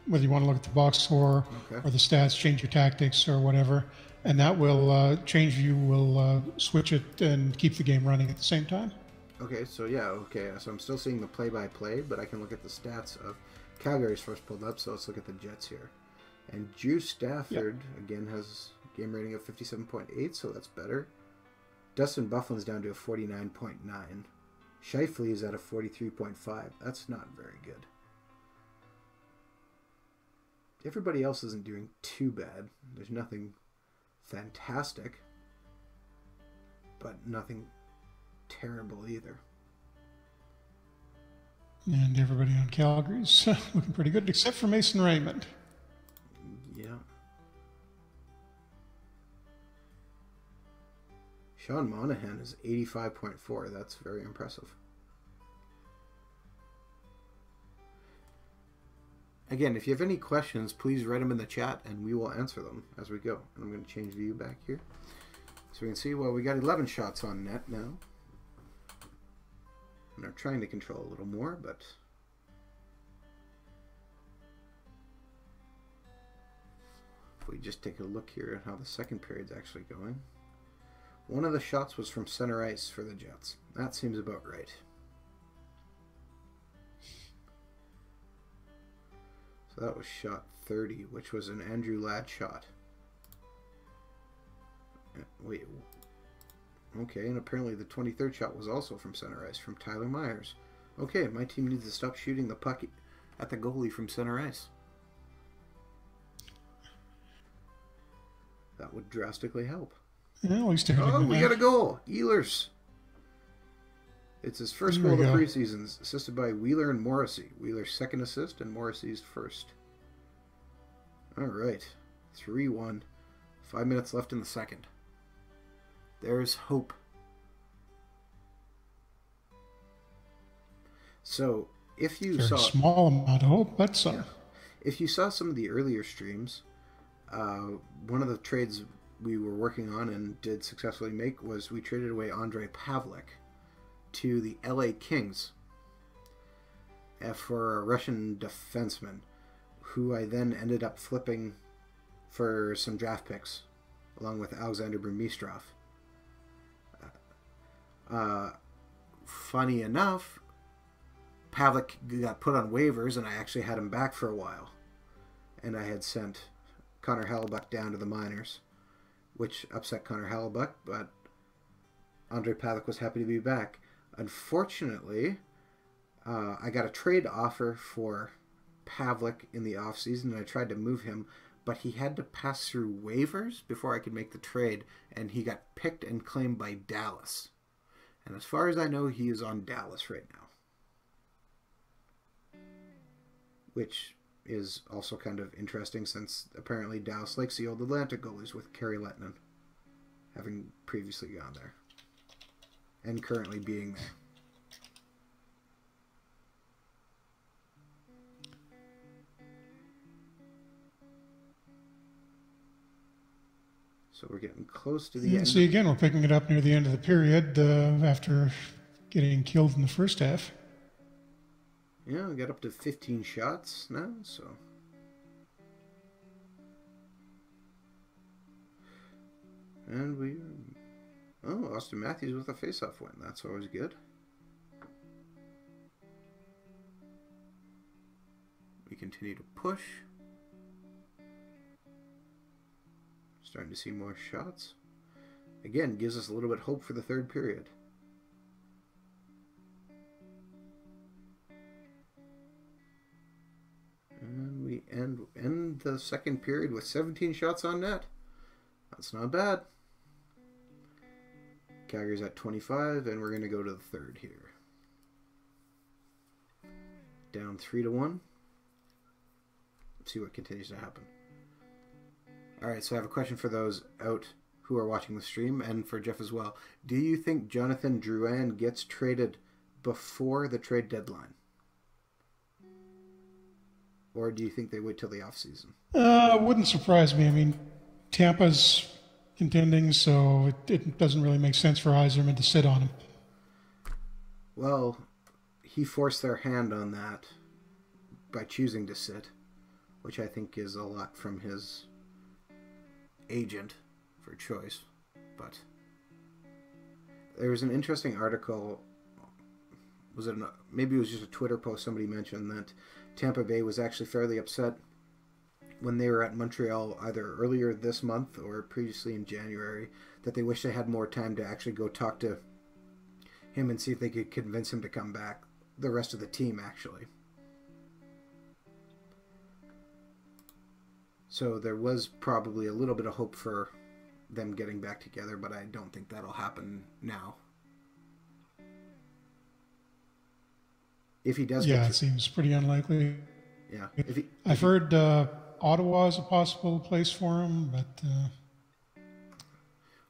whether you want to look at the box score or the stats, change your tactics or whatever, and that will change view will switch it and keep the game running at the same time. Okay, so yeah, so I'm still seeing the play-by-play, but I can look at the stats of Calgary's first pulled up, so let's look at the Jets here. And Drew Stafford, again, has game rating of 57.8, so that's better. Dustin Byfuglien's down to a 49.9. Scheifele is at a 43.5. That's not very good. Everybody else isn't doing too bad. There's nothing fantastic, but nothing terrible either. And everybody on Calgary's looking pretty good, except for Mason Raymond. Yeah. Sean Monahan is 85.4. That's very impressive. Again, if you have any questions, please write them in the chat and we will answer them as we go. And I'm going to change view back here. So we can see, well, we got 11 shots on net now. And I'm trying to control a little more, but... if we just take a look here at how the second period's actually going. One of the shots was from center ice for the Jets. That seems about right. So that was shot 30, which was an Andrew Ladd shot. Wait. Okay, and apparently the 23rd shot was also from center ice, from Tyler Myers. Okay, my team needs to stop shooting the puck at the goalie from center ice. That would drastically help. Yeah, at least we got a goal. Ehlers. It's his first goal of the preseason, assisted by Wheeler and Morrissey. Wheeler's second assist and Morrissey's first. All right. 3-1. 5 minutes left in the second. There's hope. So, if you saw... small amount of hope, but some. Yeah. If you saw some of the earlier streams, one of the trades we were working on and did successfully make was we traded away Ondrej Pavlik to the LA Kings for a Russian defenseman, who I then ended up flipping for some draft picks, along with Alexander Burmistrov. Funny enough, Pavlik got put on waivers, and I actually had him back for a while. And I had sent Connor Hellebuck down to the minors, which upset Connor Hellebuck, but Ondrej Pavlik was happy to be back. Unfortunately, I got a trade offer for Pavlik in the offseason, and I tried to move him, but he had to pass through waivers before I could make the trade, and he got picked and claimed by Dallas. And as far as I know, he is on Dallas right now, which is also kind of interesting, since apparently Dallas likes the old Atlanta goalies, with Kerry Lettinen having previously gone there and currently being there. So we're getting close to the end. See, again, we're picking it up near the end of the period after getting killed in the first half. Yeah, we got up to 15 shots now, so... And we... Oh, Austin Matthews with a face-off win. That's always good. We continue to push. Starting to see more shots. Again, gives us a little bit of hope for the third period. And we end the second period with 17 shots on net. That's not bad. Calgary's at 25, and we're going to go to the third here. Down 3-1. See what continues to happen. Alright, so I have a question for those out who are watching the stream, and for Jeff as well. Do you think Jonathan Drouin gets traded before the trade deadline? Or do you think they wait till the offseason? Wouldn't surprise me. I mean, Tampa's contending, so it doesn't really make sense for Yzerman to sit on him. Well, he forced their hand on that by choosing to sit, which I think is a lot from his agent for choice. But there was an interesting article, maybe it was just a Twitter post, somebody mentioned that Tampa Bay was actually fairly upset when they were at Montreal either earlier this month or previously in January, that they wish they had more time to actually go talk to him and see if they could convince him to come back. The rest of the team, actually. So there was probably a little bit of hope for them getting back together, but I don't think that'll happen now. If he does, it seems pretty unlikely. Yeah, I've heard Ottawa is a possible place for him, but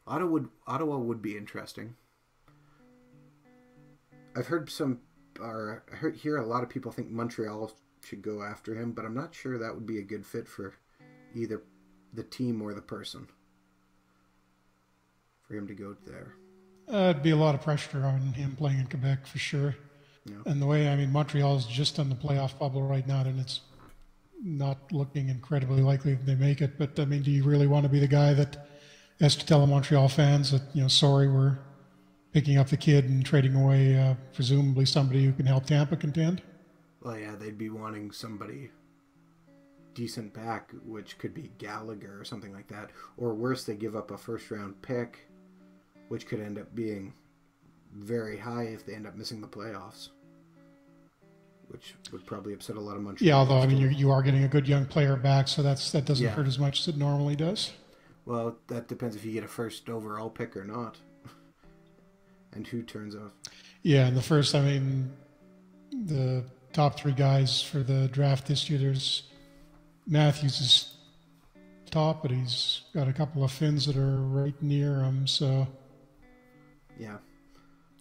Ottawa would be interesting. I've heard hear a lot of people think Montreal should go after him, but I'm not sure that would be a good fit for either the team or the person for him to go there. It'd be a lot of pressure on him playing in Quebec for sure. Yeah. And the way, I mean, Montreal's just on the playoff bubble right now, and it's not looking incredibly likely that they make it. But, I mean, do you really want to be the guy that has to tell the Montreal fans that, sorry, we're picking up the kid and trading away presumably somebody who can help Tampa contend? Well, yeah, they'd be wanting somebody decent back, which could be Gallagher or something like that. Or worse, they give up a first-round pick, which could end up being very high if they end up missing the playoffs, which would probably upset a lot of Montreal. Yeah, although I mean you are getting a good young player back, so that doesn't hurt as much as it normally does. Well, that depends if you get a first overall pick or not, and who turns off. Yeah, and the first, I mean, the top 3 guys for the draft this year, there's Matthews is top, but he's got a couple of Finns that are right near him, so yeah,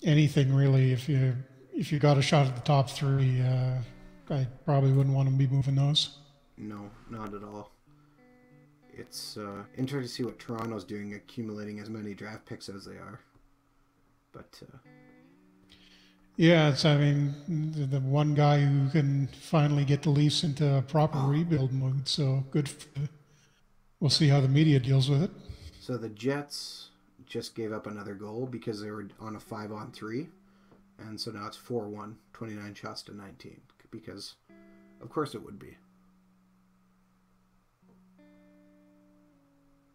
anything really, if you got a shot at the top 3, I probably wouldn't want to be moving those. No, not at all. It's interesting to see what Toronto's doing, accumulating as many draft picks as they are. But yeah, it's, I mean, the one guy who can finally get the Leafs into a proper rebuild mode, so good. We'll see how the media deals with it. So the Jets just gave up another goal because they were on a 5-on-3, and so now it's 4-1, 29 shots to 19, because of course it would be.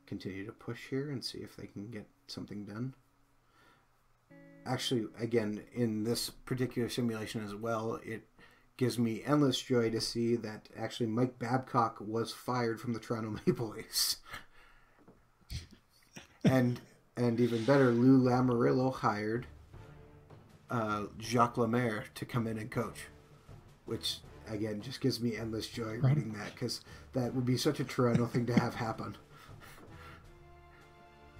Continue to push here and see if they can get something done. Actually, again, in this particular simulation as well, it gives me endless joy to see that actually Mike Babcock was fired from the Toronto Maple Leafs. and even better, Lou Lamoriello hired Jacques Lemaire to come in and coach, which, again, just gives me endless joy reading that, because that would be such a Toronto thing to have happen.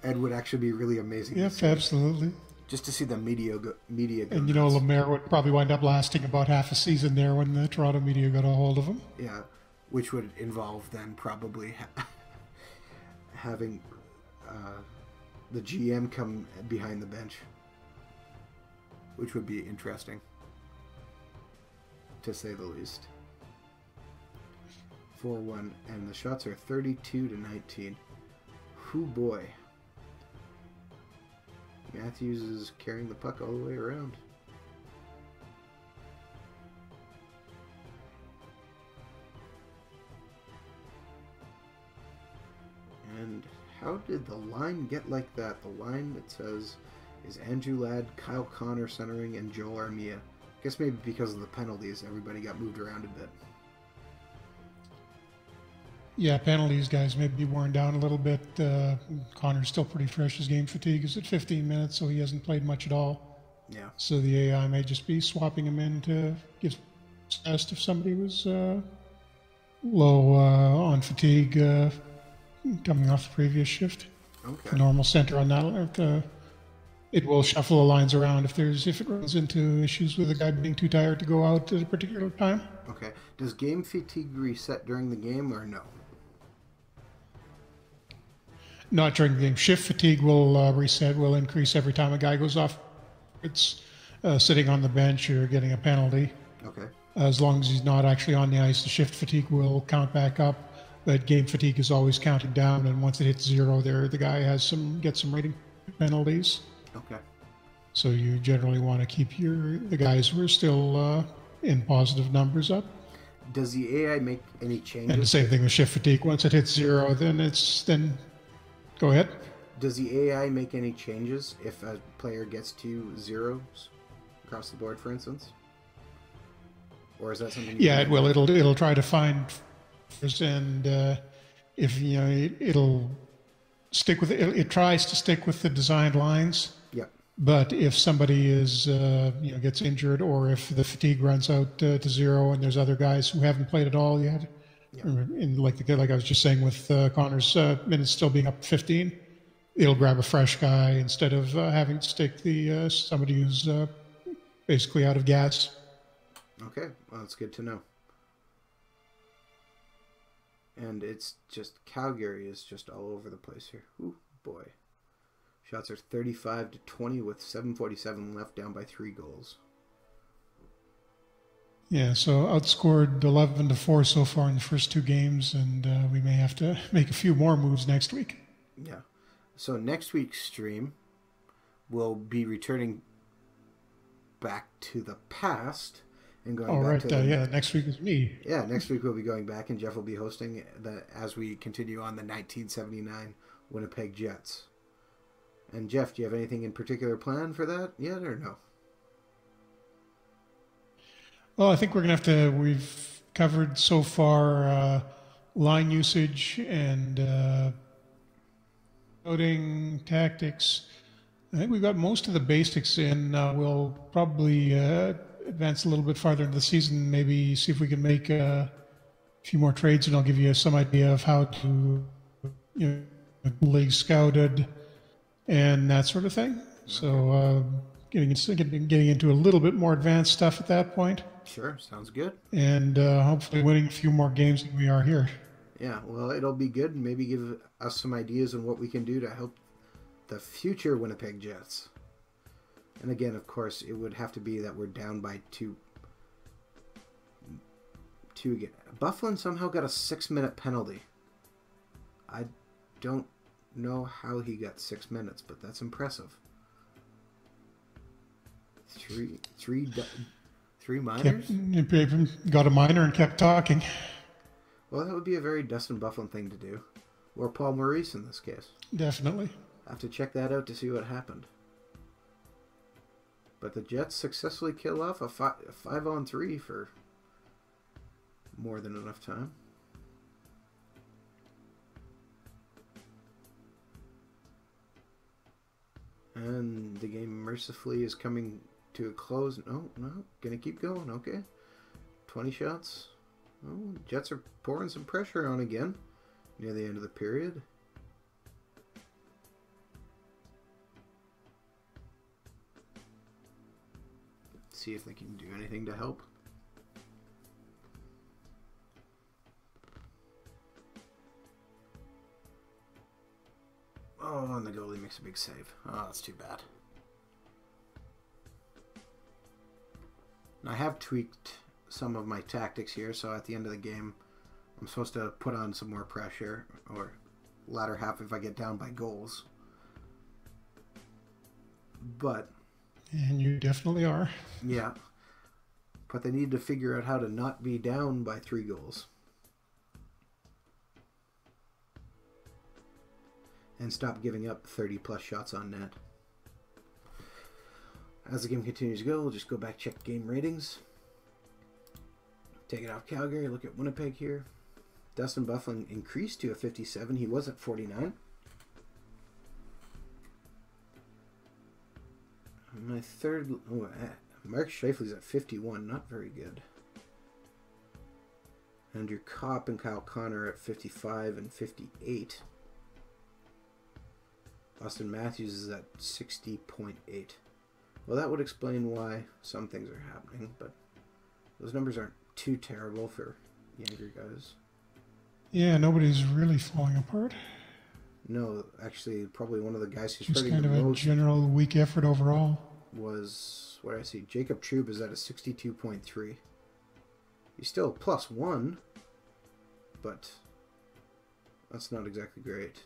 And would actually be really amazing. Yep, absolutely. Just to see the media go and, you know, Lemaire would probably wind up lasting about half a season there when the Toronto media got a hold of him. Yeah, which would involve then probably having the GM come behind the bench, which would be interesting, to say the least. 4-1, and the shots are 32 to 19. Hoo boy. Matthews is carrying the puck all the way around. And how did the line get like that? The line that says is Andrew Ladd, Kyle Connor centering, and Joel Armia. I guess maybe because of the penalties, everybody got moved around a bit. Yeah, penalties, guys may be worn down a little bit. Connor's still pretty fresh. His game fatigue is at 15 minutes, so he hasn't played much at all. Yeah. So the AI may just be swapping him in to give test if somebody was low on fatigue coming off the previous shift. Okay. The normal center on that, it will shuffle the lines around if it runs into issues with a guy being too tired to go out at a particular time. Okay. Does game fatigue reset during the game or no? Not during the game. Shift fatigue will reset, will increase every time a guy goes off. It's sitting on the bench or getting a penalty. Okay. As long as he's not actually on the ice, the shift fatigue will count back up. But game fatigue is always counting down, and once it hits 0, there the guy gets some rating penalties. Okay. So you generally want to keep the guys who are still in positive numbers up. Does the AI make any changes? And the same thing with shift fatigue. Once it hits 0, then go ahead. Does the AI make any changes if a player gets 2 zeros across the board, for instance? Or is that something? Yeah, it will. It'll try to find, and if it'll stick with it. It tries to stick with the designed lines. Yep. But if somebody gets injured, or if the fatigue runs out to 0, and there's other guys who haven't played at all yet, like I was just saying with Connor's minutes still being up 15, it'll grab a fresh guy instead of having to stick somebody who's basically out of gas. Okay, well, that's good to know. And it's just Calgary is just all over the place here. Ooh, boy. Shots are 35 to 20 with 7:47 left, down by 3 goals. Yeah, so outscored 11-4 so far in the first 2 games, and we may have to make a few more moves next week. Yeah. So next week's stream will be returning back to the past and going back to next week is me. Yeah, next week we'll be going back, and Jeff will be hosting as we continue on the 1979 Winnipeg Jets. And Jeff, do you have anything in particular planned for that yet, or no? Well, I think we're going to have to, we've covered so far line usage and coding tactics. I think we've got most of the basics in. We'll probably advance a little bit farther into the season, maybe see if we can make a few more trades, and I'll give you some idea of how to, league scouted and that sort of thing. So getting into a little bit more advanced stuff at that point. Sure, sounds good. And hopefully winning a few more games than we are here. Yeah, well, it'll be good. Maybe give us some ideas on what we can do to help the future Winnipeg Jets. And again, of course, it would have to be that we're down by two again. Bufflin somehow got a 6-minute penalty. I don't know how he got 6 minutes, but that's impressive. Three minors? Got a minor and kept talking. Well, that would be a very Dustin Bufflin thing to do. Or Paul Maurice in this case. Definitely. I have to check that out to see what happened. But the Jets successfully kill off a 5-on-3 for more than enough time. And the game mercifully is coming to a close. No, gonna keep going. Okay, 20 shots. Oh, Jets are pouring some pressure on again near the end of the period. See if they can do anything to help. Oh, and the goalie makes a big save. Oh, that's too bad. And I have tweaked some of my tactics here, so at the end of the game, I'm supposed to put on some more pressure, or latter half if I get down by goals. But... And you definitely are. Yeah. But they need to figure out how to not be down by 3 goals. And stop giving up 30-plus shots on net. As the game continues to go, we'll just go back, check game ratings. Take it off Calgary, look at Winnipeg here. Dustin Bufflin increased to a 57. He was at 49. My third... Oh, Mark Scheifele's at 51. Not very good. Andrew Kopp and Kyle Connor at 55 and 58. Austin Matthews is at 60.8. Well, that would explain why some things are happening, but those numbers aren't too terrible for younger guys. Yeah, nobody's really falling apart. No, actually, probably one of the guys who's just hurting kind the of a most general weak effort overall. Was what I see. Jacob Troup is at a 62.3. He's still +1, but that's not exactly great.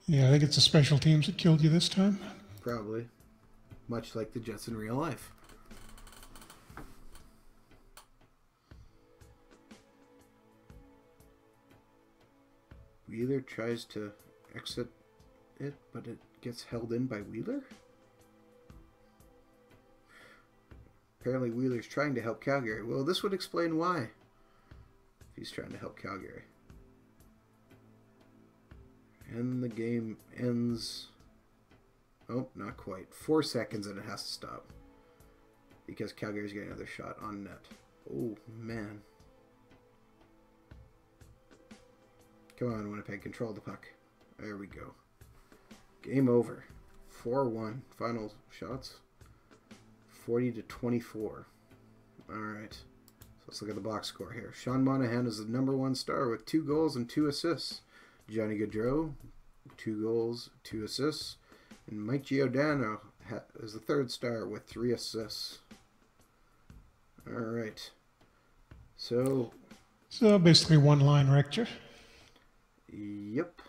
Yeah, I think it's the special teams that killed you this time. Probably. Much like the Jets in real life. Wheeler tries to exit it, but it gets held in by Wheeler? Apparently Wheeler's trying to help Calgary. Well, this would explain why. If he's trying to help Calgary. And the game ends... Oh, not quite. 4 seconds and it has to stop. Because Calgary's getting another shot on net. Oh, man. Come on, Winnipeg. Control the puck. There we go. Game over. 4-1. Final shots. 40-24. Alright. So let's look at the box score here. Sean Monahan is the #1 star with 2 goals and 2 assists. Johnny Gaudreau, 2 goals, 2 assists. And Mike Giordano is the 3rd star with 3 assists. Alright. So basically one line rector. Yep.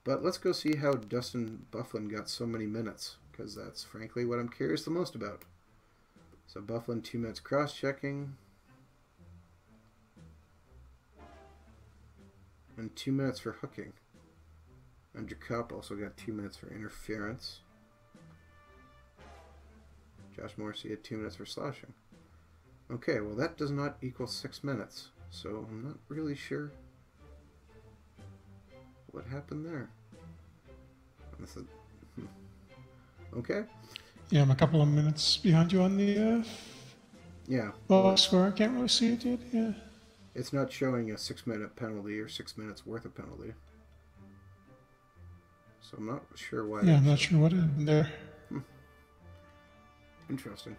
But let's go see how Dustin Bufflin got so many minutes, because that's frankly what I'm curious the most about. So Bufflin, 2 minutes cross-checking. And 2 minutes for hooking. Andrew Kopp also got 2 minutes for interference. Josh Morrissey had 2 minutes for slashing. Okay, well that does not equal 6 minutes, so I'm not really sure what happened there. Okay. Yeah, I'm a couple of minutes behind you on the box score. I can't really see it yet. Yeah. It's not showing a 6-minute penalty or 6 minutes worth of penalty. So I'm not sure why. Yeah, I'm not sure what happened there. Interesting.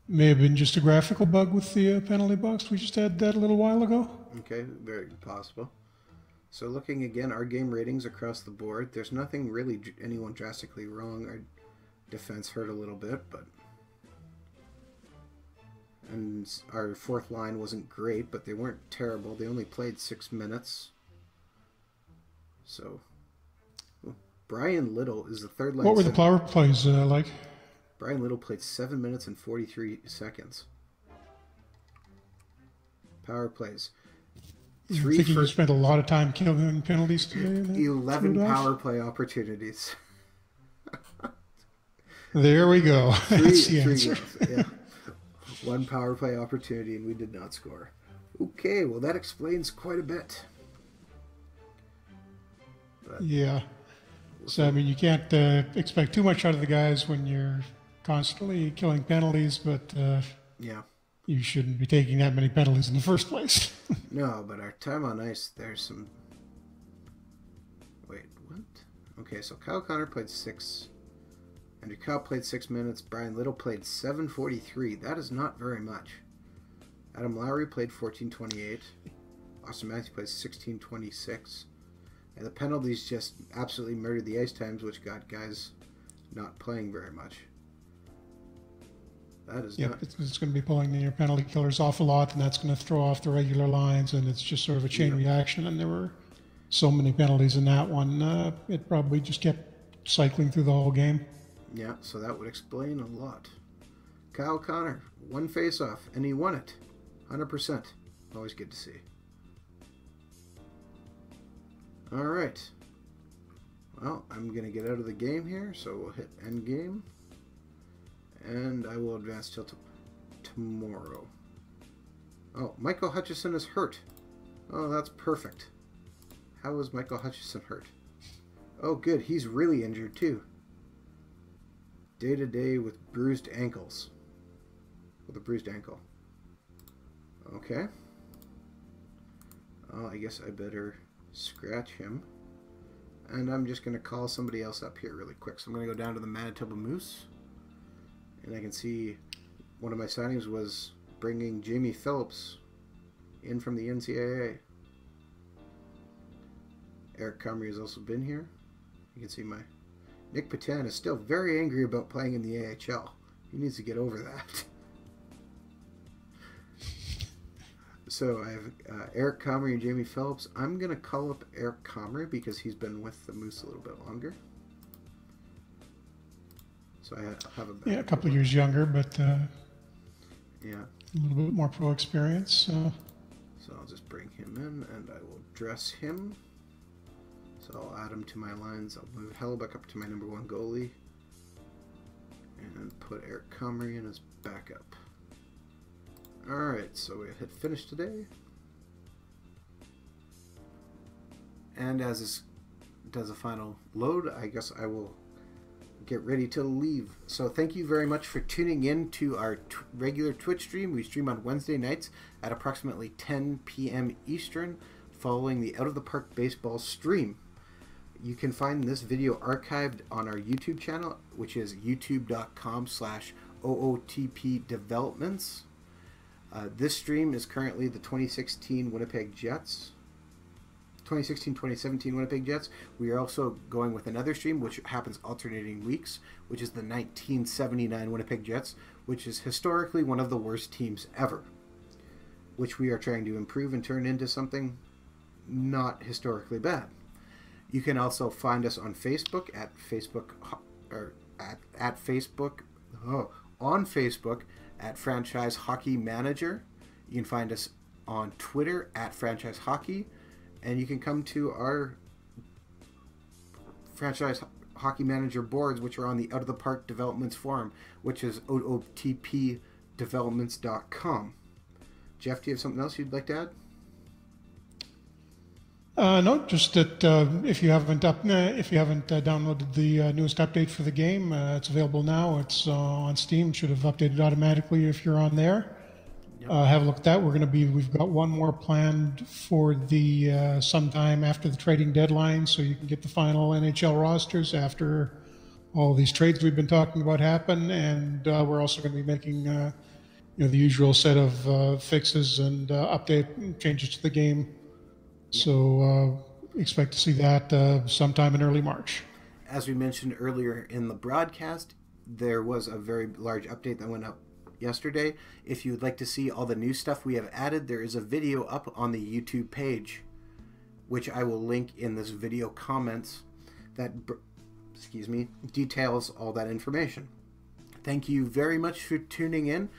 May have been just a graphical bug with the penalty box. We just had that a little while ago. Okay, very possible. So looking again, our game ratings across the board, there's nothing really anyone drastically wrong. Our defense hurt a little bit, but... And our fourth line wasn't great, but they weren't terrible. They only played 6 minutes. So... Brian Little is the third line. What were the power plays like? Brian Little played 7 minutes and 43 seconds. Power plays. I think you spent a lot of time killing penalties today. 11 power play opportunities. There we go. That's the three answer. goals, yeah. 1 power play opportunity, and we did not score. Okay, well that explains quite a bit. But yeah. So, I mean, you can't expect too much out of the guys when you're constantly killing penalties, but yeah, you shouldn't be taking that many penalties in the first place. No, but our time on ice, there's some... Wait, what? Okay, so Kyle Connor played 6. Andrew Kyle played 6 minutes. Brian Little played 7:43. That is not very much. Adam Lowry played 14:28. Austin Matthews played 16:26. And the penalties just absolutely murdered the ice times, which got guys not playing very much. That is not... It's going to be pulling your penalty killers off a lot, and that's going to throw off the regular lines, and it's just sort of a chain reaction, and there were so many penalties in that one. It probably just kept cycling through the whole game. Yeah, so that would explain a lot. Kyle Connor, 1 face-off, and he won it. 100%. Always good to see. All right. Well, I'm going to get out of the game here, so we'll hit end game. And I will advance till tomorrow. Oh, Michael Hutchison is hurt. Oh, that's perfect. How is Michael Hutchison hurt? Oh, good. He's really injured, too. Day-to-day with bruised ankles. With a bruised ankle. Okay. Oh, I guess I better... scratch him, and I'm just going to call somebody else up here really quick. So I'm going to go down to the Manitoba Moose, and I can see one of my signings was bringing Jamie Phillips in from the NCAA. Eric Comrie has also been here. You can see my Nick Patan is still very angry about playing in the AHL. He needs to get over that. So I have Eric Comrie and Jamie Phillips. I'm going to call up Eric Comrie because he's been with the Moose a little bit longer. So I have a couple of years younger, but yeah, a little bit more pro experience. So I'll just bring him in, and I will dress him. So I'll add him to my lines. I'll move Hellebuck up to my number 1 goalie, and put Eric Comrie in as backup. Alright, so we hit finish today. And as this does a final load, I guess I will get ready to leave. So thank you very much for tuning in to our regular Twitch stream. We stream on Wednesday nights at approximately 10 p.m. Eastern, following the Out of the Park Baseball stream. You can find this video archived on our YouTube channel, which is youtube.com/OOTP Developments. This stream is currently the 2016 Winnipeg Jets. 2016-2017 Winnipeg Jets. We are also going with another stream, which happens alternating weeks, which is the 1979 Winnipeg Jets, which is historically one of the worst teams ever, which we are trying to improve and turn into something not historically bad. You can also find us on Facebook at Facebook on Facebook at Franchise Hockey Manager. You can find us on Twitter at Franchise Hockey, and you can come to our Franchise hockey manager boards, which are on the Out of the Park Developments forum, which is otpdevelopments.com. Jeff, do you have something else you'd like to add? No, just that if you haven't downloaded the newest update for the game, it's available now. It's on Steam. Should have updated automatically if you're on there. Yep. Have a look at that. We've got one more planned for the sometime after the trading deadline, so you can get the final NHL rosters after all these trades we've been talking about happen. And we're also going to be making the usual set of fixes and update changes to the game. So expect to see that sometime in early March. As we mentioned earlier in the broadcast, there was a very large update that went up yesterday. If you would like to see all the new stuff we have added, there is a video up on the YouTube page, which I will link in this video comments, that details all that information. Thank you very much for tuning in.